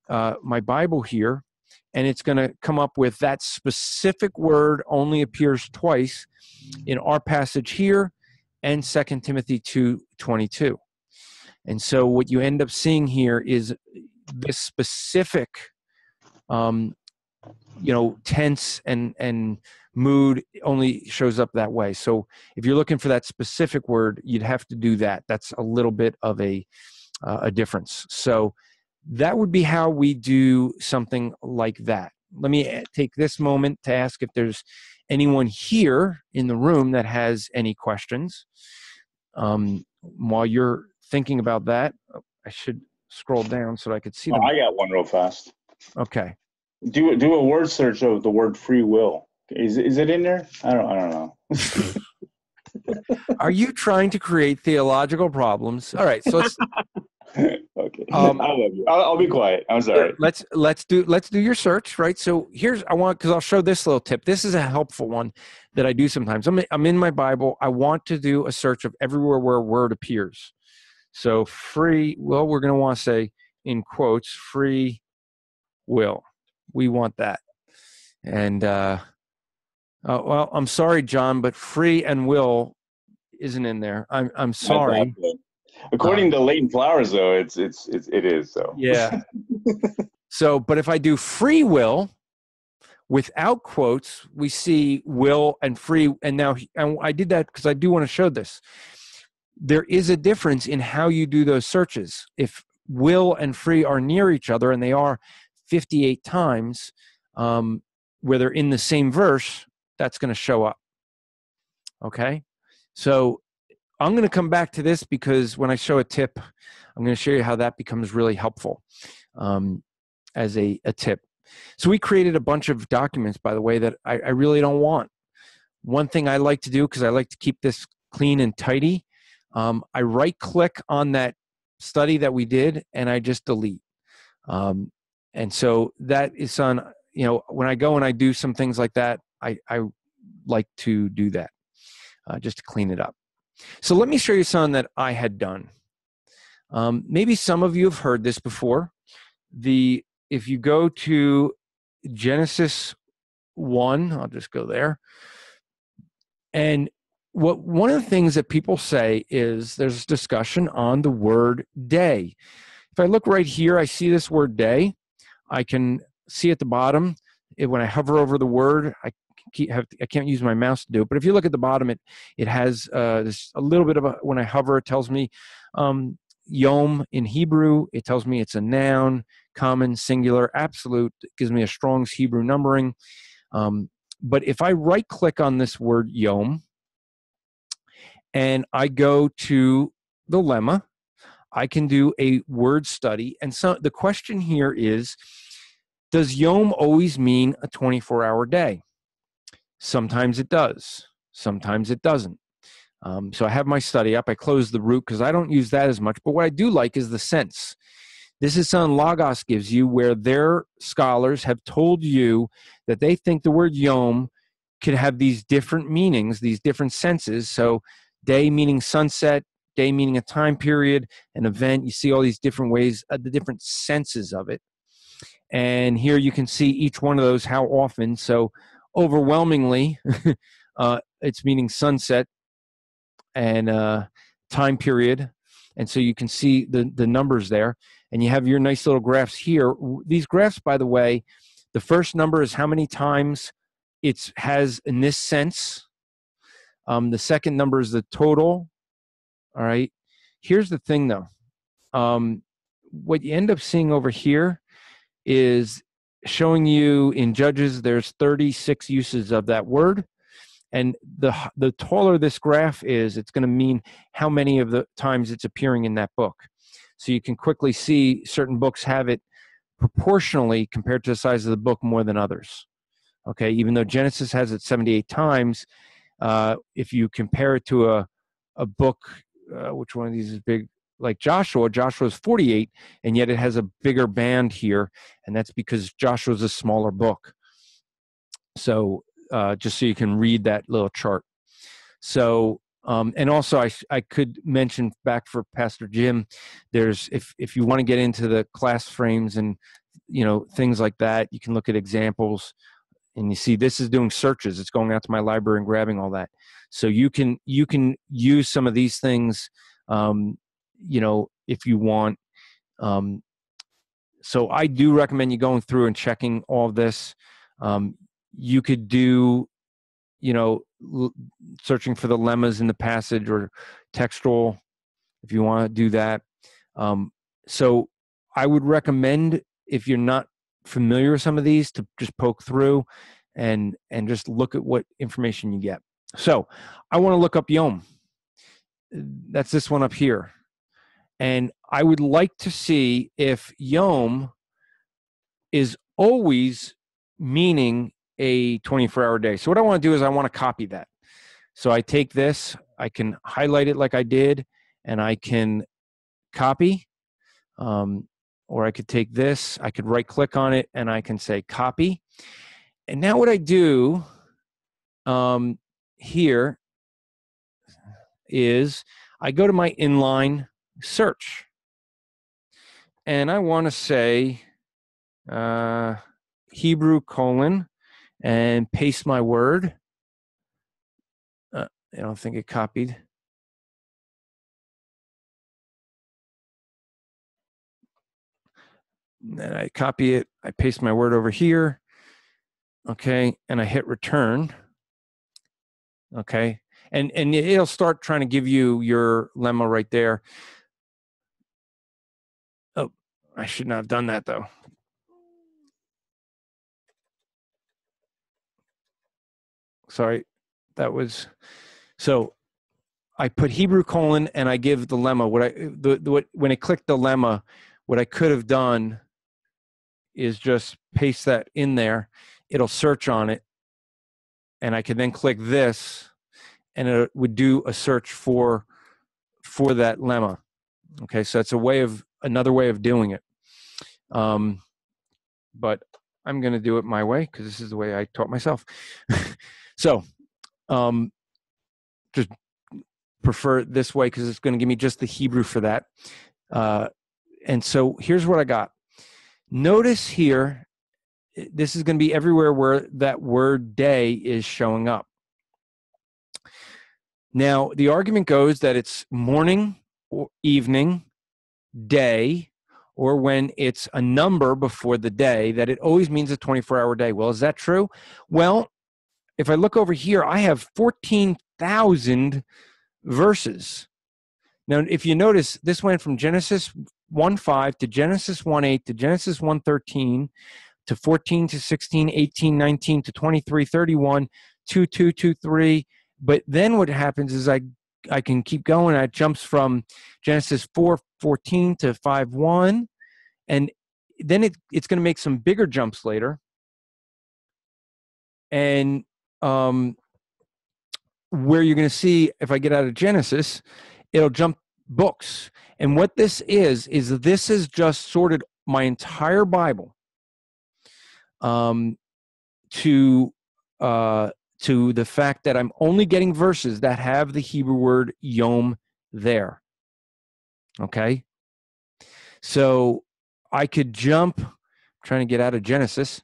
Bible here, and it's going to come up with that specific word only appears twice in our passage here and 2 Timothy 2:22. And so what you end up seeing here is this specific, tense and mood only shows up that way. So if you're looking for that specific word, you'd have to do that. That's a little bit of a difference. So that would be how we do something like that. Let me take this moment to ask if there's anyone here in the room that has any questions. While you're thinking about that, I should scroll down so that I could see them. I got one real fast. Okay. Do a word search of the word free will. Is it in there? I don't know. Are you trying to create theological problems? All right, so let's. Okay. I love you. I'll be quiet. I'm sorry. Let's do your search, right? So because I'll show this little tip. This is a helpful one that I do sometimes. I'm in my Bible. I want to do a search of everywhere where a word appears. So free will, we're going to want to say in quotes, free will. We want that. And well, I'm sorry, John, but free and will isn't in there. I'm sorry. According to Leighton Flowers, though, it is so. Yeah. So, but if I do free will without quotes, we see will and free. And now I did that because I do want to show this. There is a difference in how you do those searches. If will and free are near each other, and they are 58 times, where they're in the same verse, that's going to show up. Okay? So I'm going to come back to this because when I show a tip, I'm going to show you how that becomes really helpful as a tip. So we created a bunch of documents, by the way, that I really don't want. One thing I like to do, because I like to keep this clean and tidy, I right click on that study that we did and I just delete. And so that is on, when I go and I do some things like that, I like to do that just to clean it up. So let me show you something that I had done. Maybe some of you have heard this before. If you go to Genesis 1, I'll just go there. And one of the things that people say is there's discussion on the word day. If I look right here, I see this word day. I can see at the bottom, when I hover over the word, I can't use my mouse to do it. But if you look at the bottom, it has this a little bit of when I hover, it tells me Yom in Hebrew. It tells me it's a noun, common, singular, absolute. It gives me a Strong's Hebrew numbering. But if I right click on this word Yom and I go to the lemma, I can do a word study. And so the question here is, does Yom always mean a 24-hour day? Sometimes it does. Sometimes it doesn't. So I have my study up. I close the root because I don't use that as much. But what I do like is the sense. This is something Logos gives you where their scholars have told you that they think the word Yom could have these different meanings, these different senses. So day meaning sunset, day meaning a time period, an event. You see all these different ways, the different senses of it. And here you can see each one of those, how often. So overwhelmingly, it's meaning sunset and time period. And so you can see the numbers there. And you have your nice little graphs here. These graphs, by the way, the first number is how many times it has in this sense. The second number is the total. All right. Here's the thing, though. What you end up seeing over here is showing you in Judges, there's 36 uses of that word. And the taller this graph is, it's going to mean how many of the times it's appearing in that book. So you can quickly see certain books have it proportionally compared to the size of the book more than others. Okay, even though Genesis has it 78 times, if you compare it to a book, which one of these is big, like Joshua is 48, and yet it has a bigger band here, and that's because Joshua is a smaller book. So just so you can read that little chart. So, and also I could mention back for Pastor Jim, there's, if you want to get into the class frames and, things like that, you can look at examples and you see this is doing searches. It's going out to my library and grabbing all that. So you can use some of these things, if you want. So I do recommend you going through and checking all this. You could do, searching for the lemmas in the passage or textual, if you want to do that. So I would recommend, if you're not familiar with some of these, to just poke through and just look at what information you get. So I want to look up Yom. That's this one up here. And I would like to see if Yom is always meaning a 24-hour day. So what I want to do is I want to copy that. So I take this, I can highlight it like I did, and I can copy. Or I could take this, I could right click on it, and I can say copy. And now what I do here is I go to my inline search. And I want to say Hebrew : and paste my word. I don't think it copied. Then I copy it, I paste my word over here. Okay, and I hit return. Okay, and it'll start trying to give you your lemma right there. Oh, I should not have done that though. Sorry, that was, so I put Hebrew : and I give the lemma. When it clicked the lemma, what I could have done is just paste that in there. It'll search on it, and I could then click this, and it would do a search for for that lemma. Okay, so it's another way of doing it. But I'm going to do it my way because this is the way I taught myself. So just prefer it this way because it's going to give me just the Hebrew for that. And so here's what I got. Notice here, this is going to be everywhere where that word day is showing up. Now, the argument goes that it's morning or evening, day, or when it's a number before the day, that it always means a 24-hour day. Well, is that true? Well, if I look over here, I have 14,000 verses. Now, if you notice, this went from Genesis 1:5 to Genesis 1:8 to Genesis 1:13 to 14 to 16, 18, 19 to 23, 31, 2, 2, 2, 3. But then what happens is I can keep going. It jumps from Genesis 4:14 to 5:1. And then it's going to make some bigger jumps later. And where you're going to see, if I get out of Genesis, it'll jump books. And what this is this has just sorted my entire Bible to the fact that I'm only getting verses that have the Hebrew word yom there. Okay? So I could jump, I'm trying to get out of Genesis,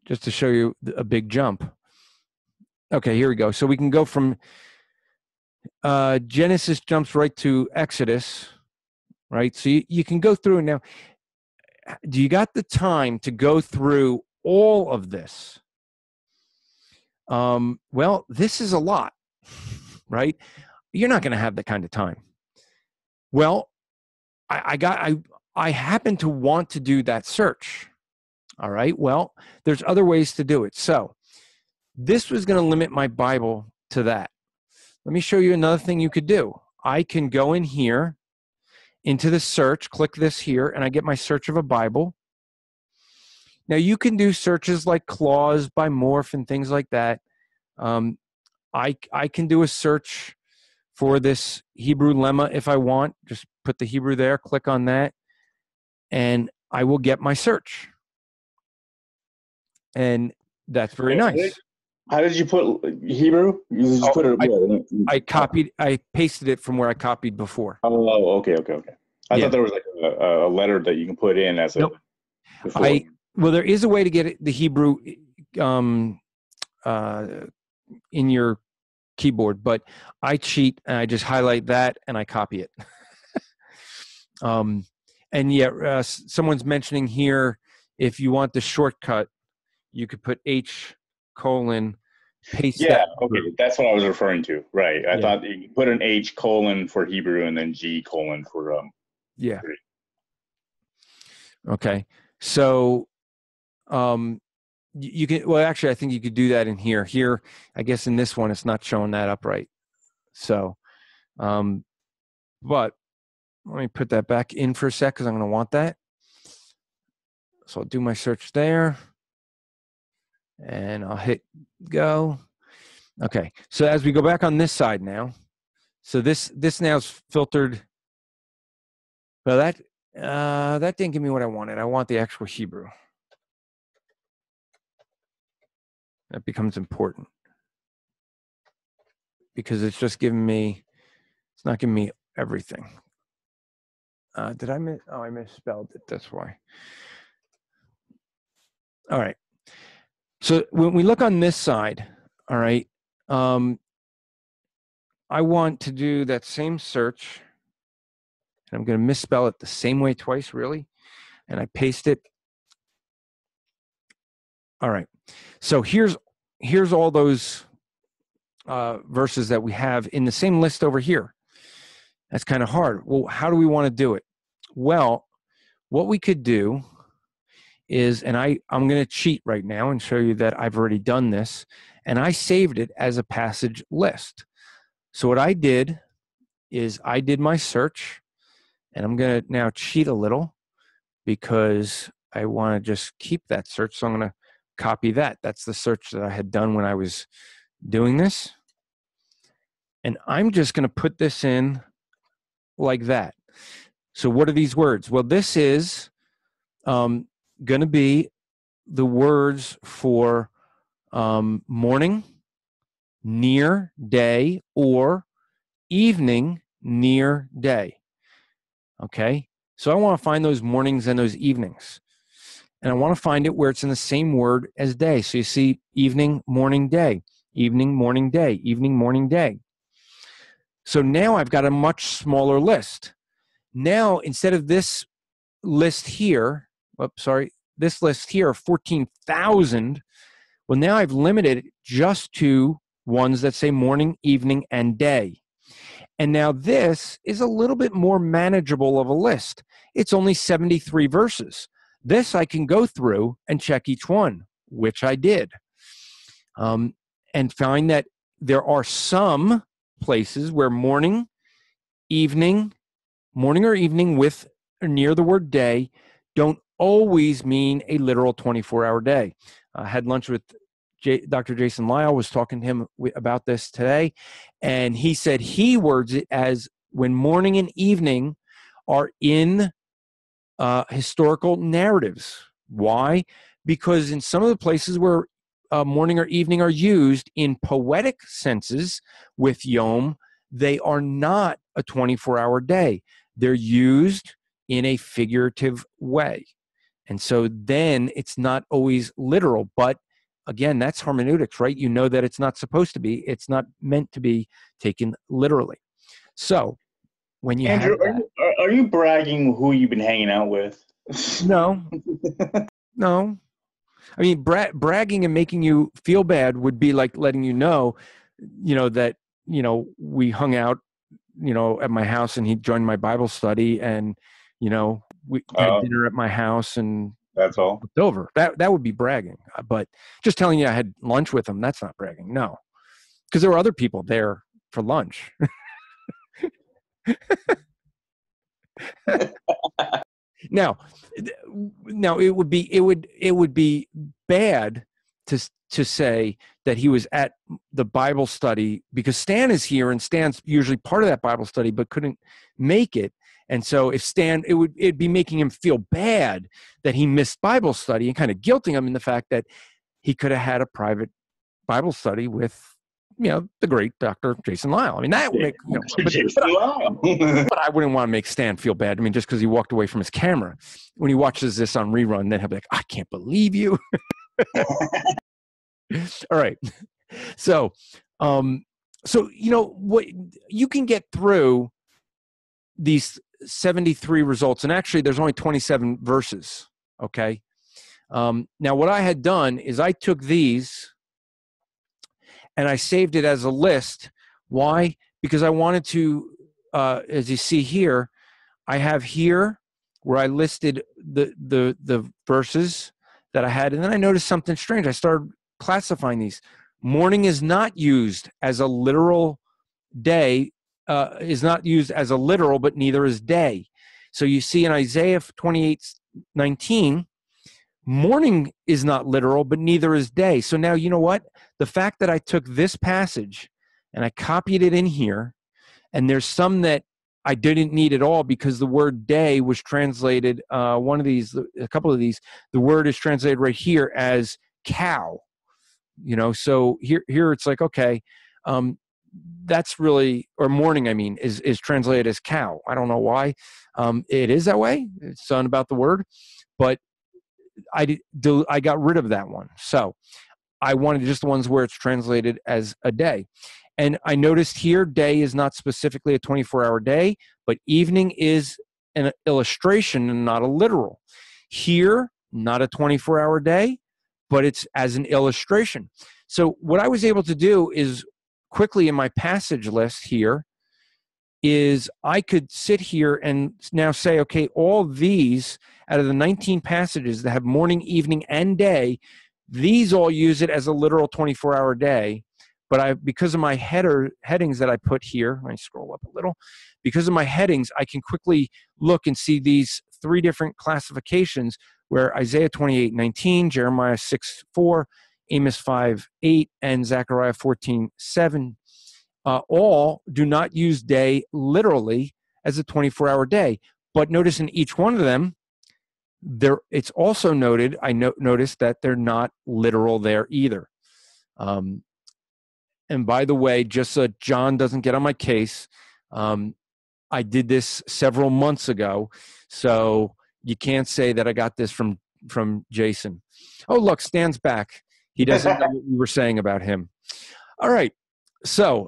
just to show you a big jump. Okay, here we go. So we can go from Genesis jumps right to Exodus, right? So you can go through now. Do you got the time to go through all of this? Well, this is a lot, right? You're not going to have that kind of time. Well, I happen to want to do that search. All right. Well, there's other ways to do it. So this was going to limit my Bible to that. Let me show you another thing you could do. I can go in here into the search, click this here, and I get my search of a Bible. Now you can do searches like clause by morph and things like that. I can do a search for this Hebrew lemma if I want. Just put the Hebrew there, click on that, and I will get my search. And that's very nice. How did you put Hebrew? You just put it. I pasted it from where I copied before. Oh, okay. I thought there was like a letter that you can put in as nope. Before. Well, there is a way to get the Hebrew in your keyboard, but I cheat and I just highlight that and I copy it. And yet, someone's mentioning here, if you want the shortcut, you could put H:, paste that. Okay, that's what I was referring to. Right. I thought you could put an H: for Hebrew and then G: for yeah. Okay. So you can, well, actually, I think you could do that in here. Here, I guess in this one, it's not showing that up right. So, but let me put that back in for a sec because I'm going to want that. So I'll do my search there. And I'll hit go. Okay. So as we go back on this side now, so this now is filtered. Well, that didn't give me what I wanted. I want the actual Hebrew. That becomes important because it's just giving me, it's not giving me everything. Did I miss? Oh, I misspelled it. That's why. All right. So when we look on this side, all right, I want to do that same search. And I'm going to misspell it the same way twice, really. And I paste it. All right. So here's all those verses that we have in the same list over here. That's kind of hard. Well, how do we want to do it? Well, what we could do is, and I'm going to cheat right now and show you that I've already done this, and I saved it as a passage list. So what I did is I did my search, and I'm going to now cheat a little because I want to just keep that search. So I'm going to copy that. That's the search that I had done when I was doing this. And I'm just going to put this in like that. So what are these words? Well, this is going to be the words for morning, near day, or evening, near day. Okay. So I want to find those mornings and those evenings. And I want to find it where it's in the same word as day. So you see evening, morning, day, evening, morning, day, evening, morning, day. So now I've got a much smaller list. Now, instead of this list here, this list here, 14,000, well, now I've limited it just to ones that say morning, evening, and day. And now this is a little bit more manageable of a list. It's only 73 verses. This I can go through and check each one, which I did, and find that there are some places where morning or evening with or near the word day don't always mean a literal 24-hour day. I had lunch with Dr. Jason Lyle, was talking to him about this today, and he said he words it as when morning and evening are in historical narratives. Why? Because in some of the places where morning or evening are used in poetic senses with Yom, they are not a 24-hour day. They're used in a figurative way. And so then it's not always literal, but again, that's hermeneutics, right? You know that it's not supposed to be. It's not meant to be taken literally. So when you Andrew, have that, are you bragging who you've been hanging out with? no. I mean, bragging and making you feel bad would be like letting that, we hung out, at my house and he joined my Bible study and, we had dinner at my house and that's all. it's over. That would be bragging. But just telling you I had lunch with him, that's not bragging. No, because there were other people there for lunch. Now it would be bad to say that he was at the Bible study because Stan is here and Stan's usually part of that Bible study but couldn't make it. And so if Stan, it'd be making him feel bad that he missed Bible study and kind of guilting him in the fact that he could have had a private Bible study with, the great Dr. Jason Lyle. I mean, that would make, but I wouldn't want to make Stan feel bad. I mean, just because he walked away from his camera. When he watches this on rerun, then he'll be like, I can't believe you. All right. So, what you can get through these 73 results, and actually there's only 27 verses. Okay. Now what I had done is I took these and I saved it as a list. Why? Because I wanted to, as you see here, I have here where I listed the verses that I had, and then I noticed something strange. I started classifying these. Morning is not used as a literal day, is not used as a literal, but neither is day. So you see in Isaiah 28:19, morning is not literal, but neither is day. So now you know what? The fact that I took this passage and I copied it in here, and there's some that I didn't need at all because the word day was translated, a couple of these, the word is translated right here as cow. So here it's like, okay, that's really, or morning, I mean, is translated as cow. I don't know why it is that way. It's something about the word, but I got rid of that one. So I wanted just the ones where it's translated as a day. And I noticed here, day is not specifically a 24-hour day, but evening is an illustration and not a literal. Here, not a 24-hour day, but it's as an illustration. So what I was able to do is quickly in my passage list here is I could sit here and now say, okay, all these out of the 19 passages that have morning, evening, and day, these all use it as a literal 24-hour day. But because of my headings that I put here, let me scroll up a little. Because of my headings, I can quickly look and see these three different classifications where Isaiah 28:19, Jeremiah 6:4, Amos 5:8, and Zechariah 14:7 all do not use day literally as a 24-hour day. But notice in each one of them, it's also noted, noticed that they're not literal there either. And by the way, just so John doesn't get on my case, I did this several months ago, so you can't say that I got this from Jason. Oh, look, Stan's back. He doesn't know what we were saying about him. All right, so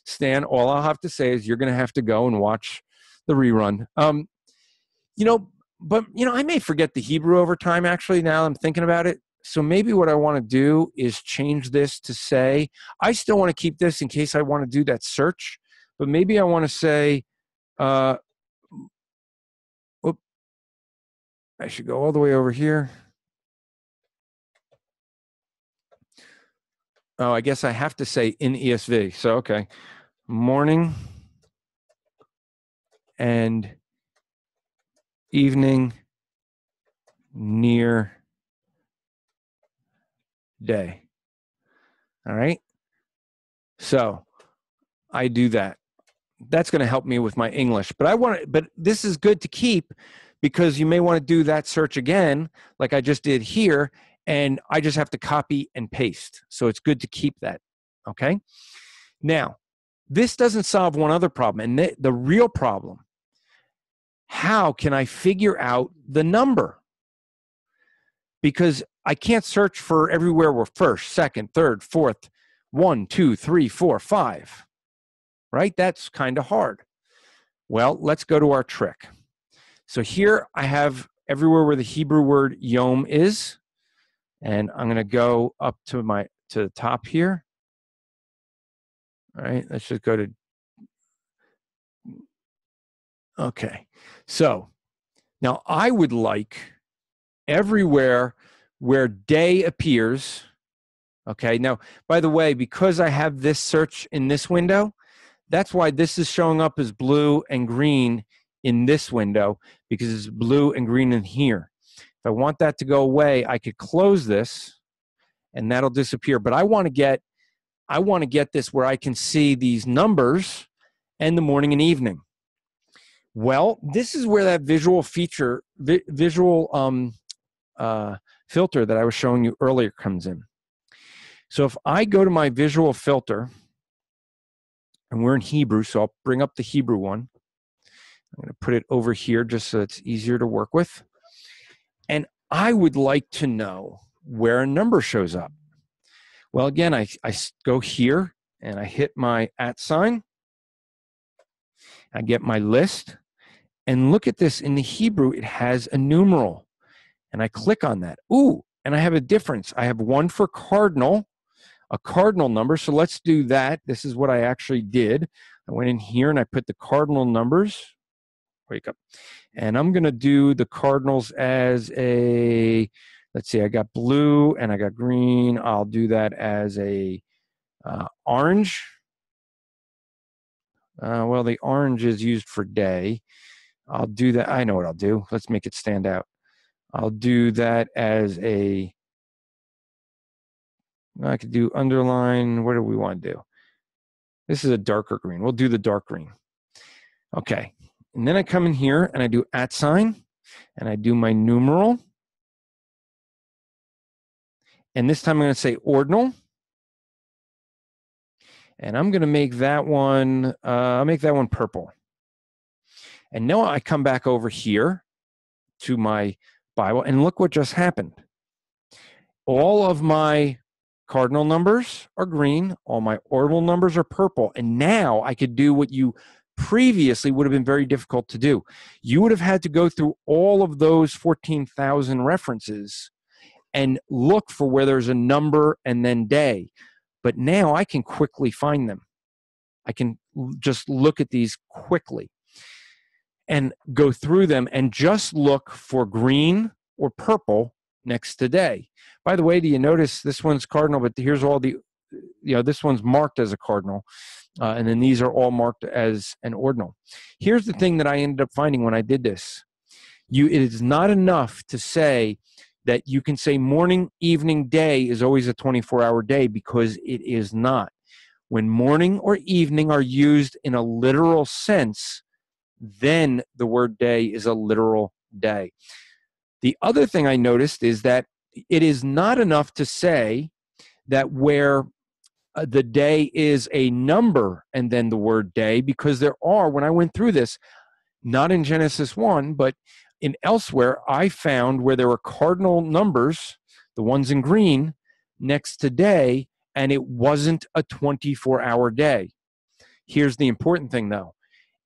Stan, all I'll have to say is you're going to have to go and watch the rerun. But I may forget the Hebrew over time, actually, now I'm thinking about it. So maybe what I want to do is change this to say, I still want to keep this in case I want to do that search, but maybe I want to say, I should go all the way over here. Oh, I guess I have to say in ESV. So, okay. Morning and evening near day. All right. So I do that. That's going to help me with my English, but this is good to keep because you may want to do that search again, like I just did here, and I just have to copy and paste. So it's good to keep that. Okay. Now, this doesn't solve one other problem, and the real problem. How can I figure out the number? Because I can't search for everywhere we're first, second, third, fourth, 1, 2, 3, 4, 5. Right? That's kind of hard. Well, let's go to our trick. So here I have everywhere where the Hebrew word yom is, and I'm going to go up to the top here. All right, let's just go to. Okay, so now I would like everywhere where day appears. Okay, now, by the way, because I have this search in this window, that's why this is showing up as blue and green in this window, because it's blue and green in here. If I want that to go away, I could close this and that'll disappear. But I want to get this where I can see these numbers and the morning and evening. Well, this is where that visual filter that I was showing you earlier comes in. So if I go to my visual filter, and we're in Hebrew, so I'll bring up the Hebrew one. I'm going to put it over here just so it's easier to work with. And I would like to know where a number shows up. Well, again, I go here and I hit my @ sign. I get my list. And look at this. In the Hebrew, it has a numeral. And I click on that. Ooh, and I have a difference. I have one for cardinal, a cardinal number. So let's do that. This is what I actually did. I went in here and I put the cardinal numbers. Wake up. And I'm going to do the cardinals as a, let's see, I got blue and I got green. I'll do that as a orange. Well, the orange is used for day. I'll do that. I know what I'll do. Let's make it stand out. I'll do that as a, I could do underline. What do we want to do? This is a darker green. We'll do the dark green. Okay. And then I come in here and I do @ sign and I do my numeral. And this time I'm going to say ordinal. And I'm going to make that one, I'll make that one purple. And now I come back over here to my Bible and look what just happened. All of my cardinal numbers are green. All my ordinal numbers are purple. And now I could do what you previously would have been very difficult to do. You would have had to go through all of those 14,000 references and look for where there's a number and then day. But now I can quickly find them. I can just look at these quickly and go through them and just look for green or purple next to day. By the way, do you notice this one's cardinal, but here's all the, this one's marked as a cardinal. And then these are all marked as an ordinal. Here's the thing that I ended up finding when I did this. It is not enough to say that you can say morning, evening, day is always a 24-hour day, because it is not. When morning or evening are used in a literal sense, then the word day is a literal day. The other thing I noticed is that it is not enough to say that where the day is a number and then the word day, because there are, when I went through this, not in Genesis 1, but in elsewhere, I found where there were cardinal numbers, the ones in green, next to day, and it wasn't a 24-hour day. Here's the important thing, though.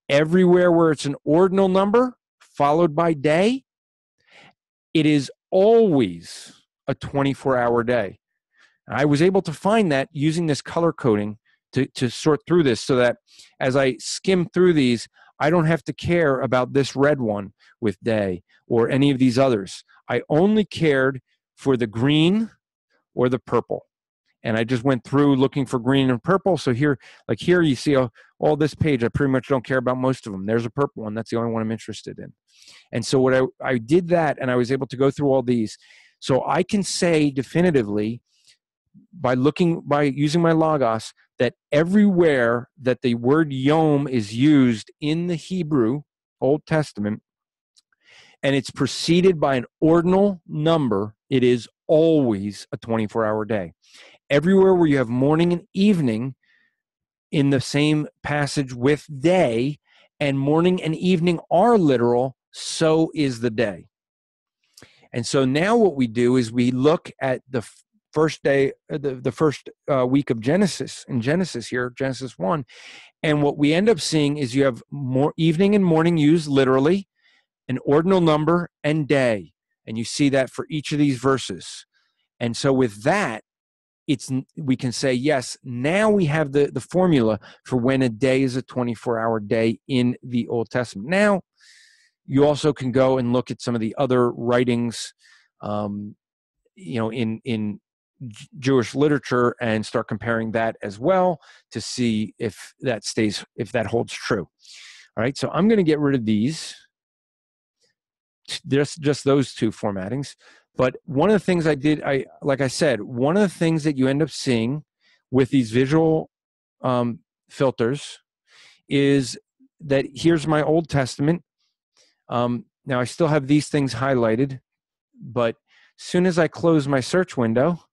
Everywhere where it's an ordinal number followed by day, it is always a 24-hour day. I was able to find that using this color coding to sort through this, so that as I skim through these, I don't have to care about this red one with day or any of these others. I only cared for the green or the purple. And I just went through looking for green and purple. So here, like here, you see all this page. I pretty much don't care about most of them. There's a purple one. That's the only one I'm interested in. And so what I did that, and I was able to go through all these. So I can say definitively by using my Logos that everywhere that the word Yom is used in the Hebrew Old Testament, and it's preceded by an ordinal number, it is always a 24-hour day. Everywhere where you have morning and evening in the same passage with day, and morning and evening are literal, so is the day. And so now what we do is we look at the first day, the first week of Genesis, in Genesis here, Genesis 1, and what we end up seeing is you have more evening and morning used literally, an ordinal number, and day. And you see that for each of these verses. And so with that, we can say, yes, now we have the formula for when a day is a 24-hour day in the Old Testament. Now, you also can go and look at some of the other writings, in Jewish literature, and start comparing that as well to see if that holds true. All right, so I'm going to get rid of these, just those two formattings. But one of the things I did, like I said, one of the things that you end up seeing with these visual filters is that here's my Old Testament. Now I still have these things highlighted, but as soon as I close my search window,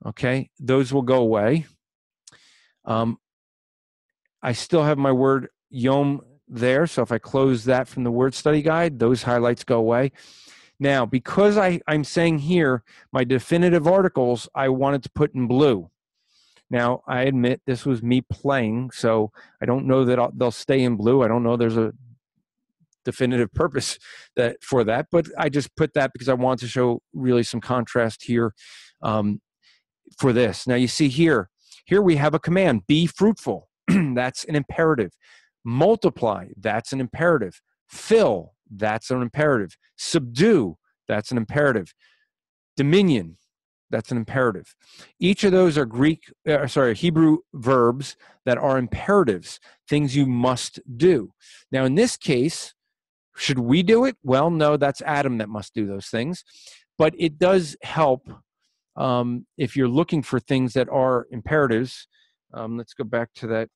okay, those will go away. I still have my word Yom there, so if I close that from the word study guide, those highlights go away. Now, because I'm saying here, my definitive articles, I wanted to put in blue. Now, I admit this was me playing, so I don't know that they'll stay in blue. I don't know there's a definitive purpose for that, but I just put that because I want to show really some contrast here for this. Now, you see here we have a command, be fruitful. That's an imperative. Multiply, that's an imperative. Fill, that's an imperative. Subdue, that's an imperative. Dominion, that's an imperative. Each of those are Hebrew verbs that are imperatives, things you must do. Now, in this case, should we do it? Well, no, that's Adam that must do those things. But it does help if you're looking for things that are imperatives. Let's go back to that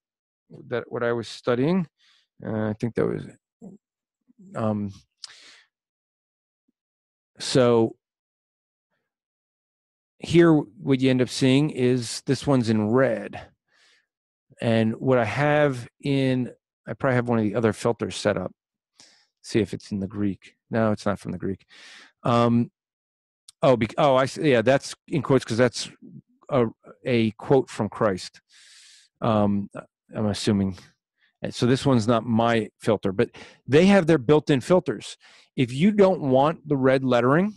what I was studying. I think that was so here what you end up seeing is this one's in red. And what I have I probably have one of the other filters set up. See if it's in the Greek. No, it's not from the Greek. I see. Yeah, that's in quotes because that's a quote from Christ. I'm assuming. And so this one's not my filter, but they have their built-in filters. If you don't want the red lettering,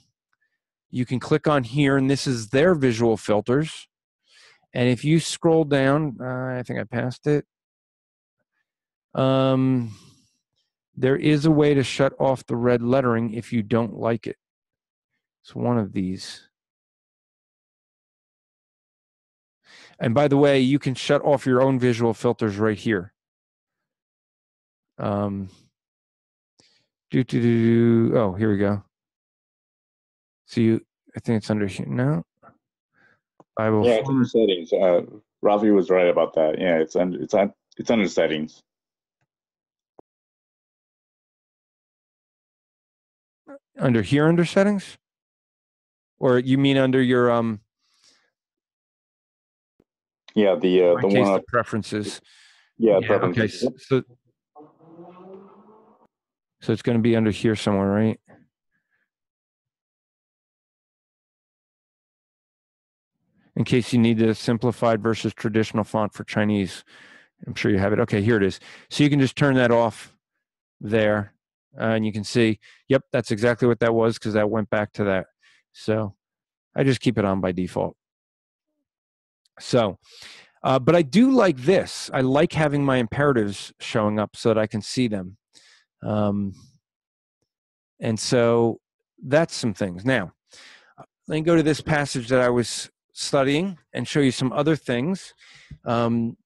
you can click on here, and this is their visual filters. And if you scroll down, I think I passed it. There is a way to shut off the red lettering if you don't like it. It's one of these. And by the way, you can shut off your own visual filters right here. Oh, here we go. So I think it's under here. No. Bible. Yeah, it's in the settings. Rafi was right about that. Yeah, it's under settings. Under here, under settings? Or you mean under your, Yeah, in my the one case, the up. preferences. Yeah, Yeah, okay. preferences. So it's going to be under here somewhere, right? In case you need the simplified versus traditional font for Chinese. I'm sure you have it. Okay, here it is. So you can just turn that off there, and you can see, yep, that's exactly what that was, because that went back to that. So I just keep it on by default. So, but I do like this. I like having my imperatives showing up so that I can see them. And so that's some things. Now, let me go to this passage that I was studying and show you some other things. And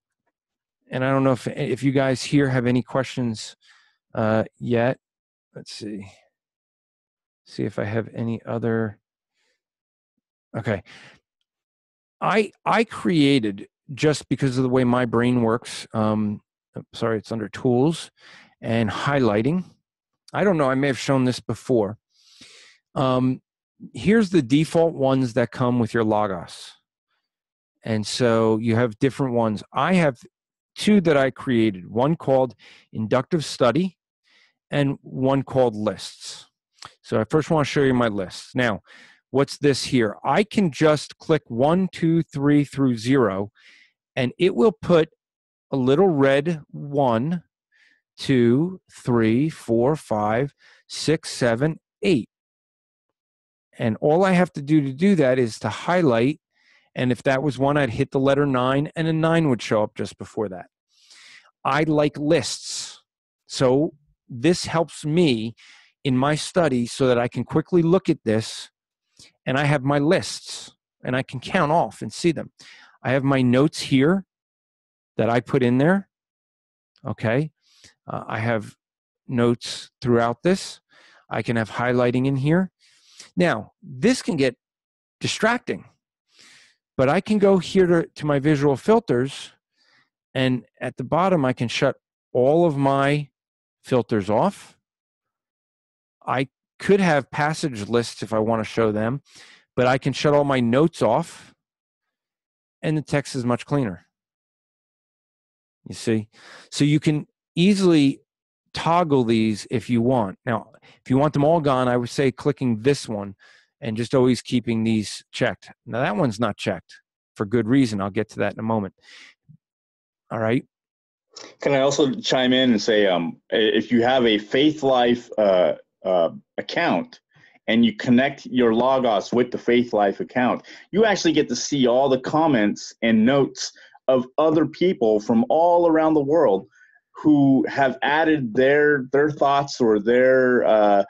I don't know if you guys here have any questions yet. Let's see. See if I have any other. Okay. I created, just because of the way my brain works, sorry, it's under tools and highlighting. I don't know, I may have shown this before. Here's the default ones that come with your Logos. And so you have different ones. I have two that I created, one called Inductive Study and one called Lists. So I first want to show you my lists. Now, what's this here? I can just click 1, 2, 3 through 0, and it will put a little red 1, 2, 3, 4, 5, 6, 7, 8. And all I have to do that is to highlight. And if that was 1, I'd hit the letter 9, and a 9 would show up just before that. I like lists. So this helps me in my study so that I can quickly look at this, and I have my lists, and I can count off and see them. I have my notes here that I put in there. Okay. I have notes throughout this. I can have highlighting in here. Now, this can get distracting, but I can go here to my visual filters, and at the bottom, I can shut all of my filters off. I could have passage lists if I want to show them, but I can shut all my notes off, and the text is much cleaner. You see? So you can easily toggle these if you want. Now, if you want them all gone, I would say clicking this one and just always keeping these checked. Now, that one's not checked for good reason. I'll get to that in a moment. All right. Can I also chime in and say, if you have a Faith Life account and you connect your Logos with the Faith Life account, you actually get to see all the comments and notes of other people from all around the world who have added their thoughts or their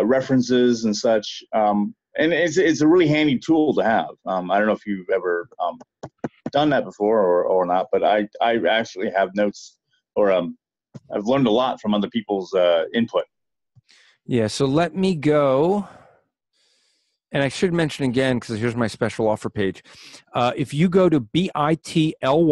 references and such. And it's a really handy tool to have. I don't know if you've ever done that before or not, but I actually have notes, or I've learned a lot from other people's input. Yeah, so let me go. And I should mention again, because here's my special offer page. If you go to bitly.com,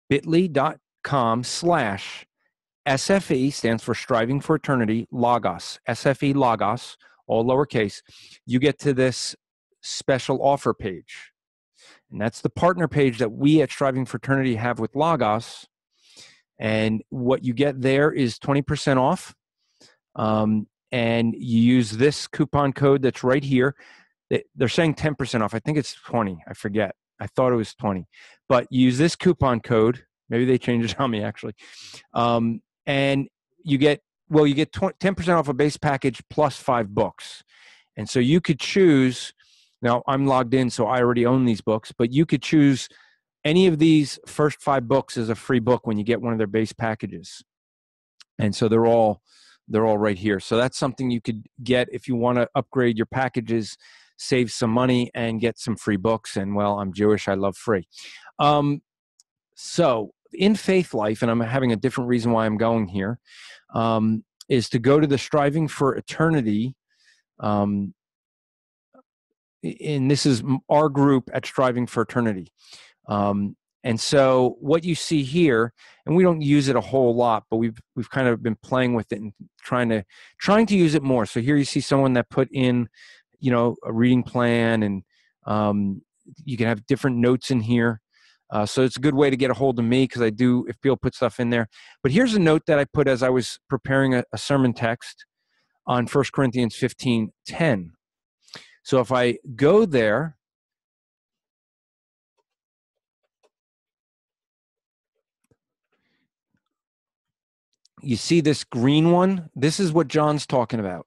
bit.ly.com/SFE, stands for Striving for Eternity, Logos, SFE Logos, all lowercase, you get to this special offer page. And that's the partner page that we at Striving for Eternity have with Logos. And what you get there is 20% off. And you use this coupon code that's right here. They're saying 10% off. I think it's 20. I forget. I thought it was 20. But use this coupon code. Maybe they changed it on me, actually. And you get 10% off a base package plus 5 books. And so you could choose. Now, I'm logged in, so I already own these books. But you could choose any of these first 5 books as a free book when you get one of their base packages. And so they're all right here. So that's something you could get if you want to upgrade your packages, save some money, and get some free books. And, well, I'm Jewish. I love free. So in Faith Life, and I'm having a different reason why I'm going here, is to go to the Striving for Eternity and this is our group at Striving for Eternity. And so what you see here, and we don't use it a whole lot, but we've kind of been playing with it and trying to use it more. So here you see someone that put in, a reading plan, and you can have different notes in here. So it's a good way to get a hold of me, because I do, if people put stuff in there. But here's a note that I put as I was preparing a sermon text on 1 Corinthians 15:10. So if I go there, you see this green one? This is what John's talking about.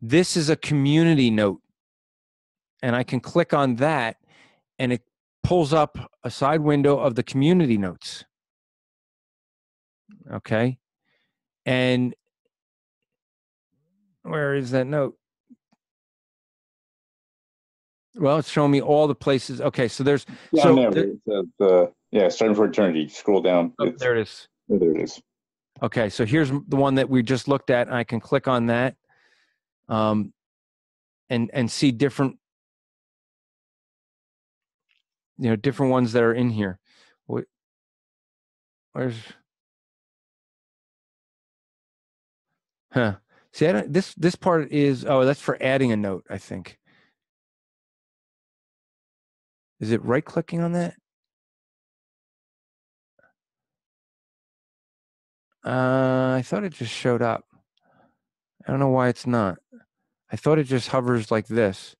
This is a community note. And I can click on that, and it pulls up a side window of the community notes. Okay. And where is that note? Well, it's showing me all the places. Okay, so there's Striving for Eternity. Scroll down. Oh, there it is. Oh, there it is. Okay, so here's the one that we just looked at, and I can click on that, and see different, different ones that are in here. Where's? Huh? See, this part is, that's for adding a note, I think. Is it right clicking on that? I thought it just showed up. I don't know why it's not. I thought it just hovers like this.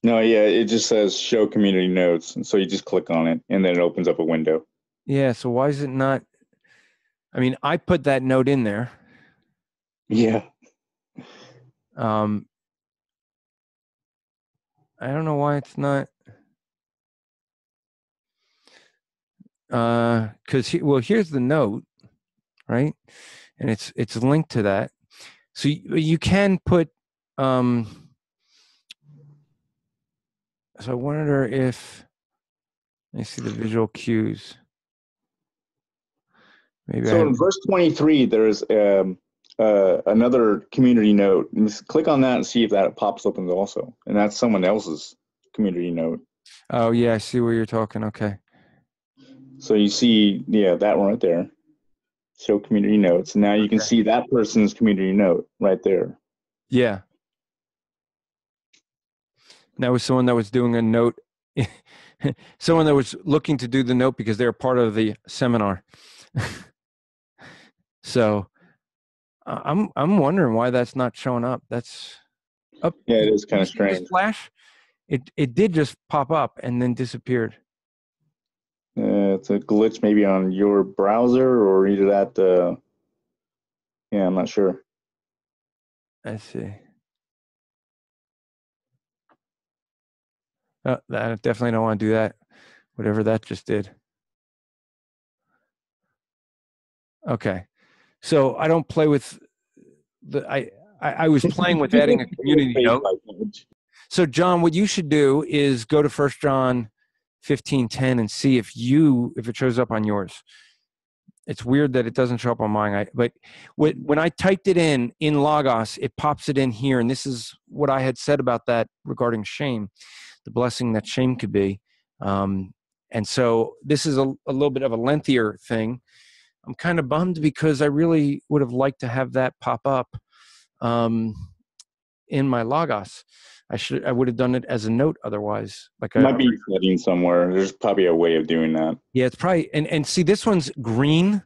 No, yeah, it just says show community notes. And so you just click on it, and then it opens up a window. Yeah, so why is it not? I mean, I put that note in there. Yeah. I don't know why it's not. Because here's the note, right? And it's linked to that. So you can put. So I wonder if. Let me see the visual cues. Maybe so in verse 23, there's another community note. Just click on that and see if that pops up also. And that's someone else's community note. Oh, yeah, I see where you're talking. Okay. So you see, that one right there. Show community notes. And now you can see that person's community note right there. Yeah. That was someone that was doing a note. Someone that was looking to do the note because they were part of the seminar. So I'm wondering why that's not showing up. That's up. Yeah, it is kind of strange. Flash. It did just pop up and then disappeared. It's a glitch maybe on your browser, or either that. Yeah, I'm not sure. I see. I definitely don't want to do that. Whatever that just did. Okay. So I don't play with I was playing with adding a community note. So John, what you should do is go to 1 John 15:10 and see if it shows up on yours. It's weird that it doesn't show up on mine. But when I typed it in Logos, it pops it in here. And this is what I had said about that regarding shame, the blessing that shame could be. And so this is a little bit of a lengthier thing. I'm kind of bummed because I really would have liked to have that pop up in my Logos. I would have done it as a note otherwise. Like it might be setting somewhere. There's probably a way of doing that. Yeah, it's probably and see, this one's green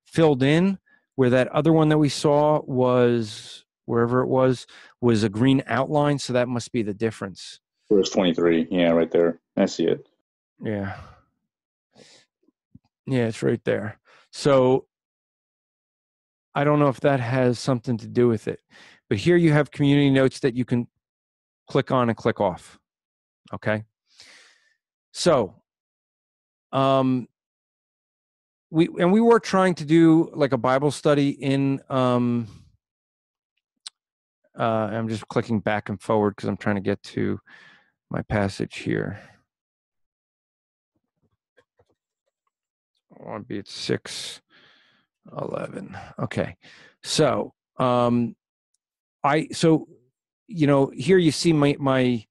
filled in, where that other one that we saw was wherever it was a green outline. So that must be the difference. Verse 23. Yeah, right there. I see it. Yeah. Yeah, it's right there. So I don't know if that has something to do with it. But here you have community notes that you can click on and click off. Okay. So we were trying to do like a Bible study in I'm just clicking back and forward because I'm trying to get to my passage here. I want to be at 6:11. Okay. So, here you see my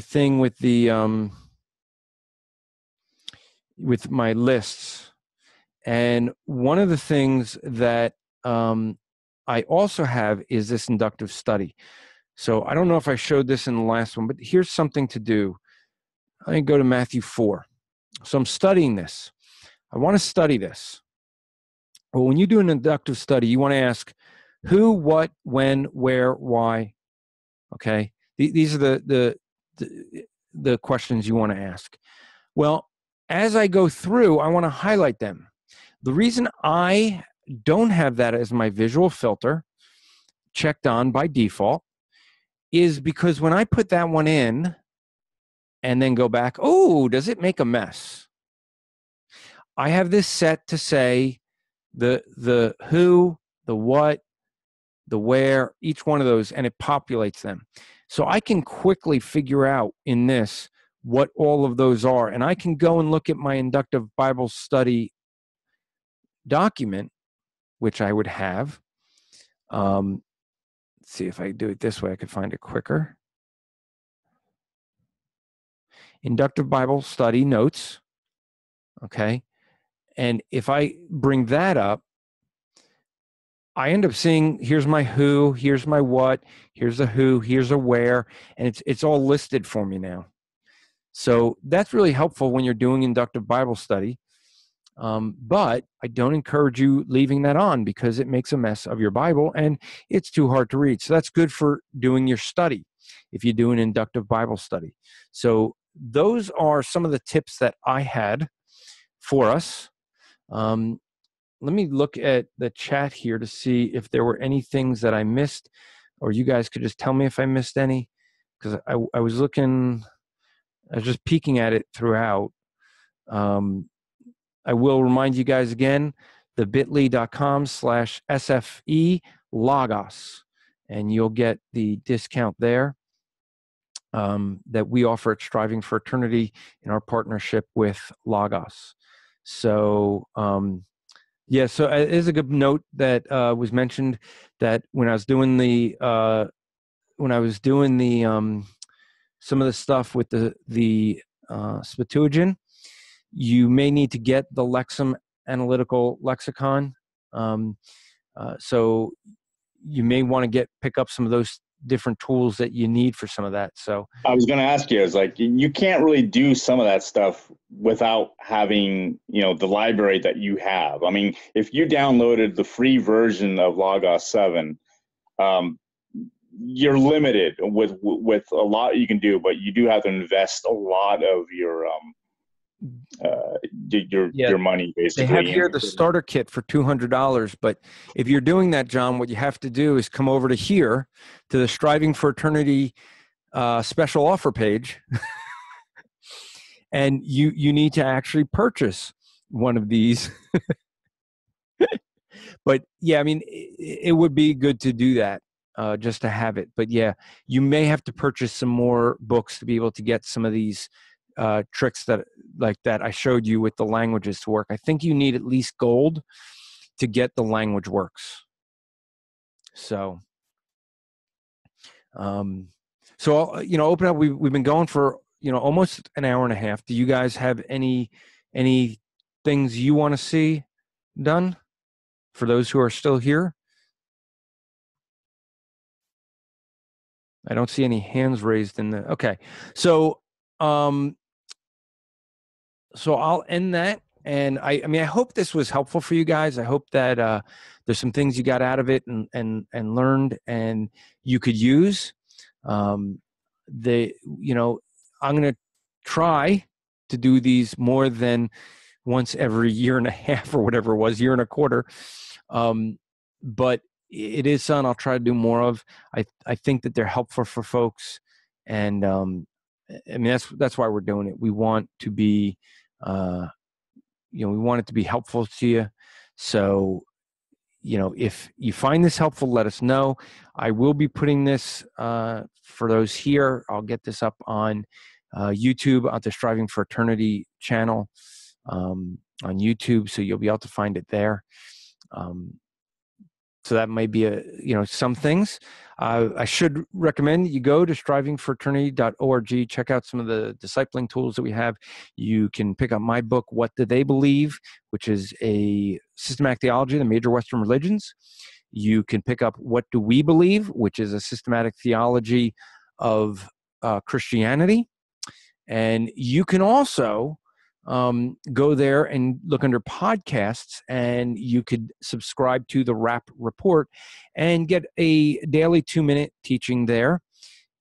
thing with the with my lists, and one of the things that I also have is this inductive study. So I don't know if I showed this in the last one, but here's something to do. I can go to Matthew 4. So I'm studying this. I want to study this. Well, when you do an inductive study, you want to ask who, what, when, where, why. Okay, these are the questions you want to ask. Well, as I go through, I want to highlight them. The reason I don't have that as my visual filter checked on by default is because when I put that one in and then go back, oh, does it make a mess? I have this set to say the who, the what, the where, each one of those, and it populates them. So I can quickly figure out in this what all of those are. And I can go and look at my inductive Bible study document, which I would have. Let's see if I do it this way, I could find it quicker. Inductive Bible study notes. Okay. And if I bring that up, I end up seeing, here's my who, here's my what, here's a who, here's a where, and it's all listed for me now. So that's really helpful when you're doing inductive Bible study. But I don't encourage you leaving that on because it makes a mess of your Bible and it's too hard to read. So that's good for doing your study if you do an inductive Bible study. So those are some of the tips that I had for us. Let me look at the chat here to see if there were any things that I missed, or you guys could just tell me if I missed any, because I was looking, I was just peeking at it throughout. I will remind you guys again, the bit.ly.com/SFE Logos, and you'll get the discount there that we offer at Striving for Eternity in our partnership with Logos. So, yeah, so it is a good note that was mentioned that when I was doing the some of the stuff with the Septuagint, you may need to get the Lexham Analytical Lexicon. So you may want to pick up some of those different tools that you need for some of that. So I was going to ask you, it's like you can't really do some of that stuff without having, the library that you have. I mean, if you downloaded the free version of Logos 7, you're limited with a lot you can do, but you do have to invest a lot of your money basically. They have here the starter kit for $200, but if you're doing that, John, what you have to do is come over to here to the Striving for Eternity special offer page, and you need to actually purchase one of these. But yeah, I mean, it would be good to do that just to have it. But yeah, you may have to purchase some more books to be able to get some of these tricks that I showed you with the languages to work. I think you need at least gold to get the language works. So, open up. We've been going for almost an hour and a half. Do you guys have any things you want to see done for those who are still here? I don't see any hands raised in the. Okay, so I'll end that. And I hope this was helpful for you guys. I hope that there's some things you got out of it and learned and you could use. I'm going to try to do these more than once every year and a half or whatever it was, year and a quarter. But it is something I'll try to do more of. I think that they're helpful for folks. And that's why we're doing it. We want to be, we want it to be helpful to you. So, if you find this helpful, let us know. I will be putting this for those here. I'll get this up on YouTube, on the Striving for Eternity channel on YouTube, so you'll be able to find it there. So that might be some things. I should recommend you go to strivingforeternity.org, check out some of the discipling tools that we have. You can pick up my book, What Do They Believe, which is a systematic theology of the major Western religions. You can pick up What Do We Believe, which is a systematic theology of Christianity. And you can also go there and look under podcasts, and you could subscribe to the Rappaport and get a daily 2-minute teaching there,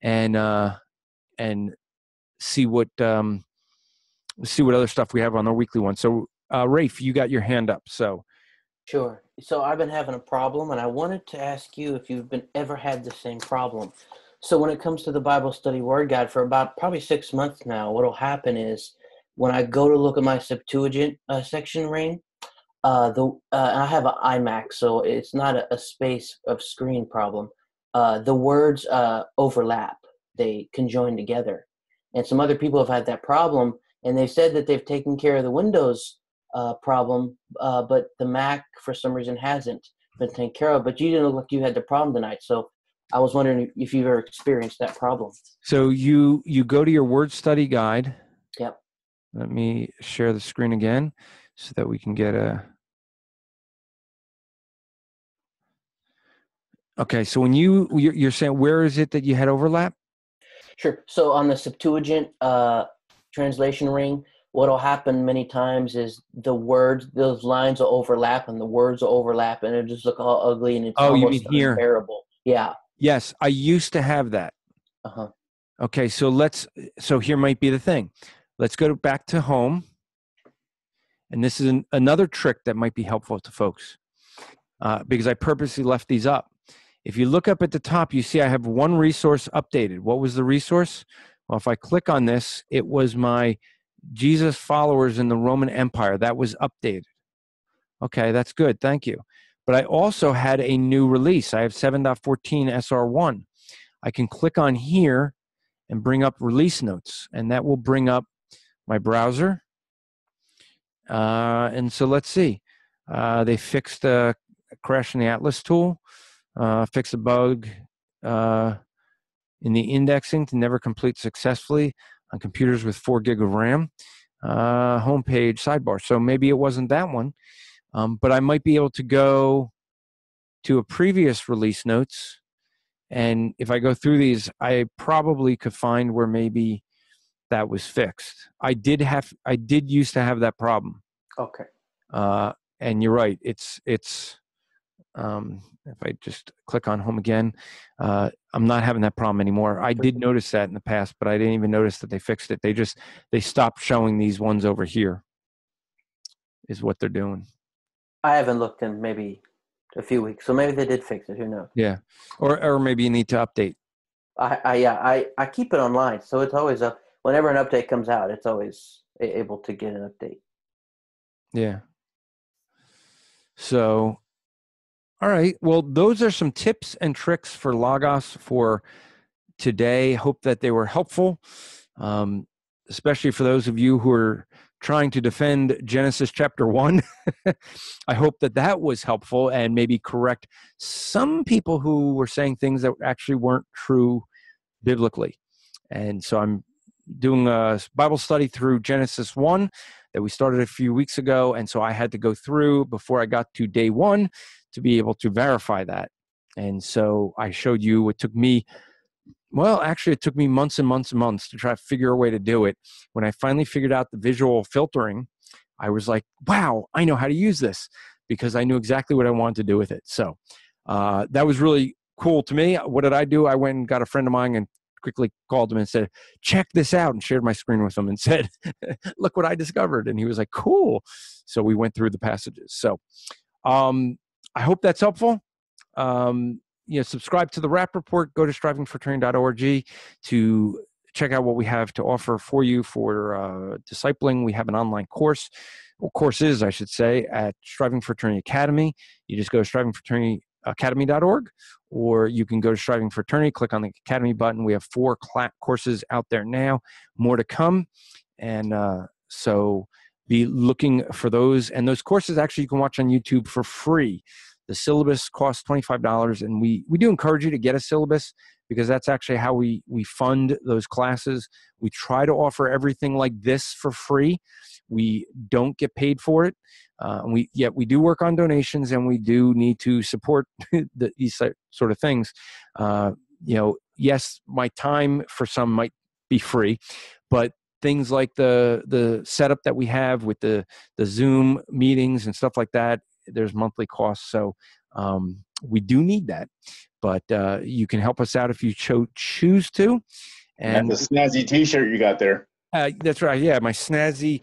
and see what other stuff we have on the weekly one. So, Rafe, you got your hand up. So, Sure. So I've been having a problem, and I wanted to ask you if you've ever had the same problem. So when it comes to the Bible study Word Guide, for about probably 6 months now, what'll happen is when I go to look at my Septuagint section ring, I have an iMac, so it's not a space of screen problem. The words overlap; they conjoin together. And some other people have had that problem, and they said that they've taken care of the Windows problem, but the Mac for some reason hasn't been taken care of. But you didn't look like you had the problem tonight, so I was wondering if you've ever experienced that problem. So you go to your word study guide. Yep. Let me share the screen again so that we can get a. Okay, so when you're saying, where is it that you had overlap? Sure. So on the Septuagint translation ring, what'll happen many times is those lines will overlap, and the words will overlap, and it'll just look all ugly, and it's almost unbearable. Yeah. Yes, I used to have that. Uh-huh. Okay, so here might be the thing. Let's go back to home. And this is another trick that might be helpful to folks, because I purposely left these up. If you look up at the top, you see I have one resource updated. What was the resource? Well, if I click on this, it was my Jesus followers in the Roman Empire. That was updated. Okay, that's good. Thank you. But I also had a new release. I have 7.14 SR1. I can click on here and bring up release notes, and that will bring up my browser. And so let's see. They fixed a crash in the Atlas tool, fixed a bug in the indexing to never complete successfully on computers with 4 gig of RAM. Homepage sidebar. So maybe it wasn't that one, but I might be able to go to a previous release notes. And if I go through these, I probably could find where maybe that was fixed. I did used to have that problem. Okay. And you're right. It's if I just click on home again, I'm not having that problem anymore. I did notice that in the past, but I didn't even notice that they fixed it. They stopped showing these ones over here is what they're doing. I haven't looked in maybe a few weeks, so maybe they did fix it. Who knows? Yeah. Or maybe you need to update. I keep it online, so it's always up. Whenever an update comes out, it's always able to get an update. Yeah. So, all right. Well, those are some tips and tricks for Logos for today. Hope that they were helpful, especially for those of you who are trying to defend Genesis chapter 1. I hope that was helpful and maybe correct some people who were saying things that actually weren't true biblically. And so I'm doing a Bible study through Genesis 1 that we started a few weeks ago. And so I had to go through before I got to day 1 to be able to verify that. And so I showed you it took me, well, actually it took me months and months and months to try to figure a way to do it. When I finally figured out the visual filtering, I was like, wow, I know how to use this, because I knew exactly what I wanted to do with it. So that was really cool to me. What did I do? I went and got a friend of mine and quickly called him and said, check this out, and shared my screen with him and said, look what I discovered. And he was like, cool. So we went through the passages. So I hope that's helpful. Subscribe to the Rappaport. Go to strivingforeternity.org to check out what we have to offer for you for discipling. We have an online course, or courses, I should say, at Striving for Eternity Academy. You just go to strivingforeternityacademy.org, or you can go to Striving for Eternity, click on the Academy button. We have 4 courses out there now, more to come. And so be looking for those. And those courses actually you can watch on YouTube for free. The syllabus costs $25, and we do encourage you to get a syllabus because that's actually how we fund those classes. We try to offer everything like this for free. We don't get paid for it. Yet we do work on donations, and we do need to support these sort of things. Yes, my time for some might be free, but things like the setup that we have with the Zoom meetings and stuff like that, there's monthly costs. So we do need that, but you can help us out if you choose to. And the snazzy T-shirt you got there. That's right. Yeah, my snazzy.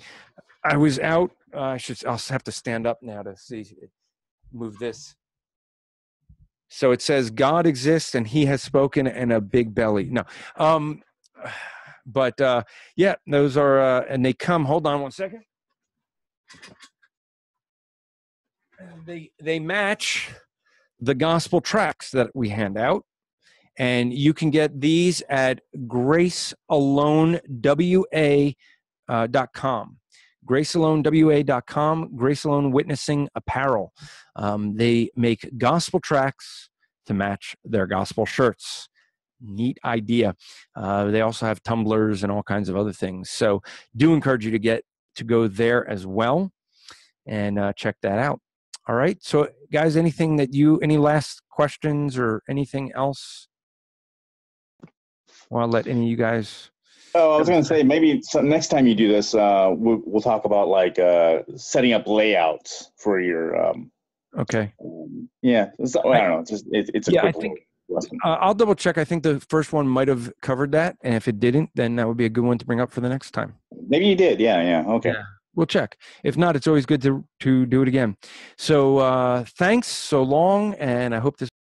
I was out. I'll have to stand up now to see. Move this. So it says God exists and He has spoken, and a big belly. No, but yeah, those are and they come. Hold on one second. They match the gospel tracts that we hand out, and you can get these at gracealonewa.com. gracealonewa.com, Grace Alone Witnessing Apparel. They make gospel tracts to match their gospel shirts. Neat idea. They also have tumblers and all kinds of other things. So do encourage you to go there as well and check that out. All right. So guys, any last questions or anything else? Well, I'll let any of you guys. Oh, I was going to say maybe next time you do this, we'll talk about like setting up layouts for your. Okay. Yeah, I don't know. It's a quick lesson. I'll double check. I think the first one might have covered that, and if it didn't, then that would be a good one to bring up for the next time. Maybe you did. Yeah. Okay. Yeah. We'll check. If not, it's always good to do it again. So thanks so long, and I hope this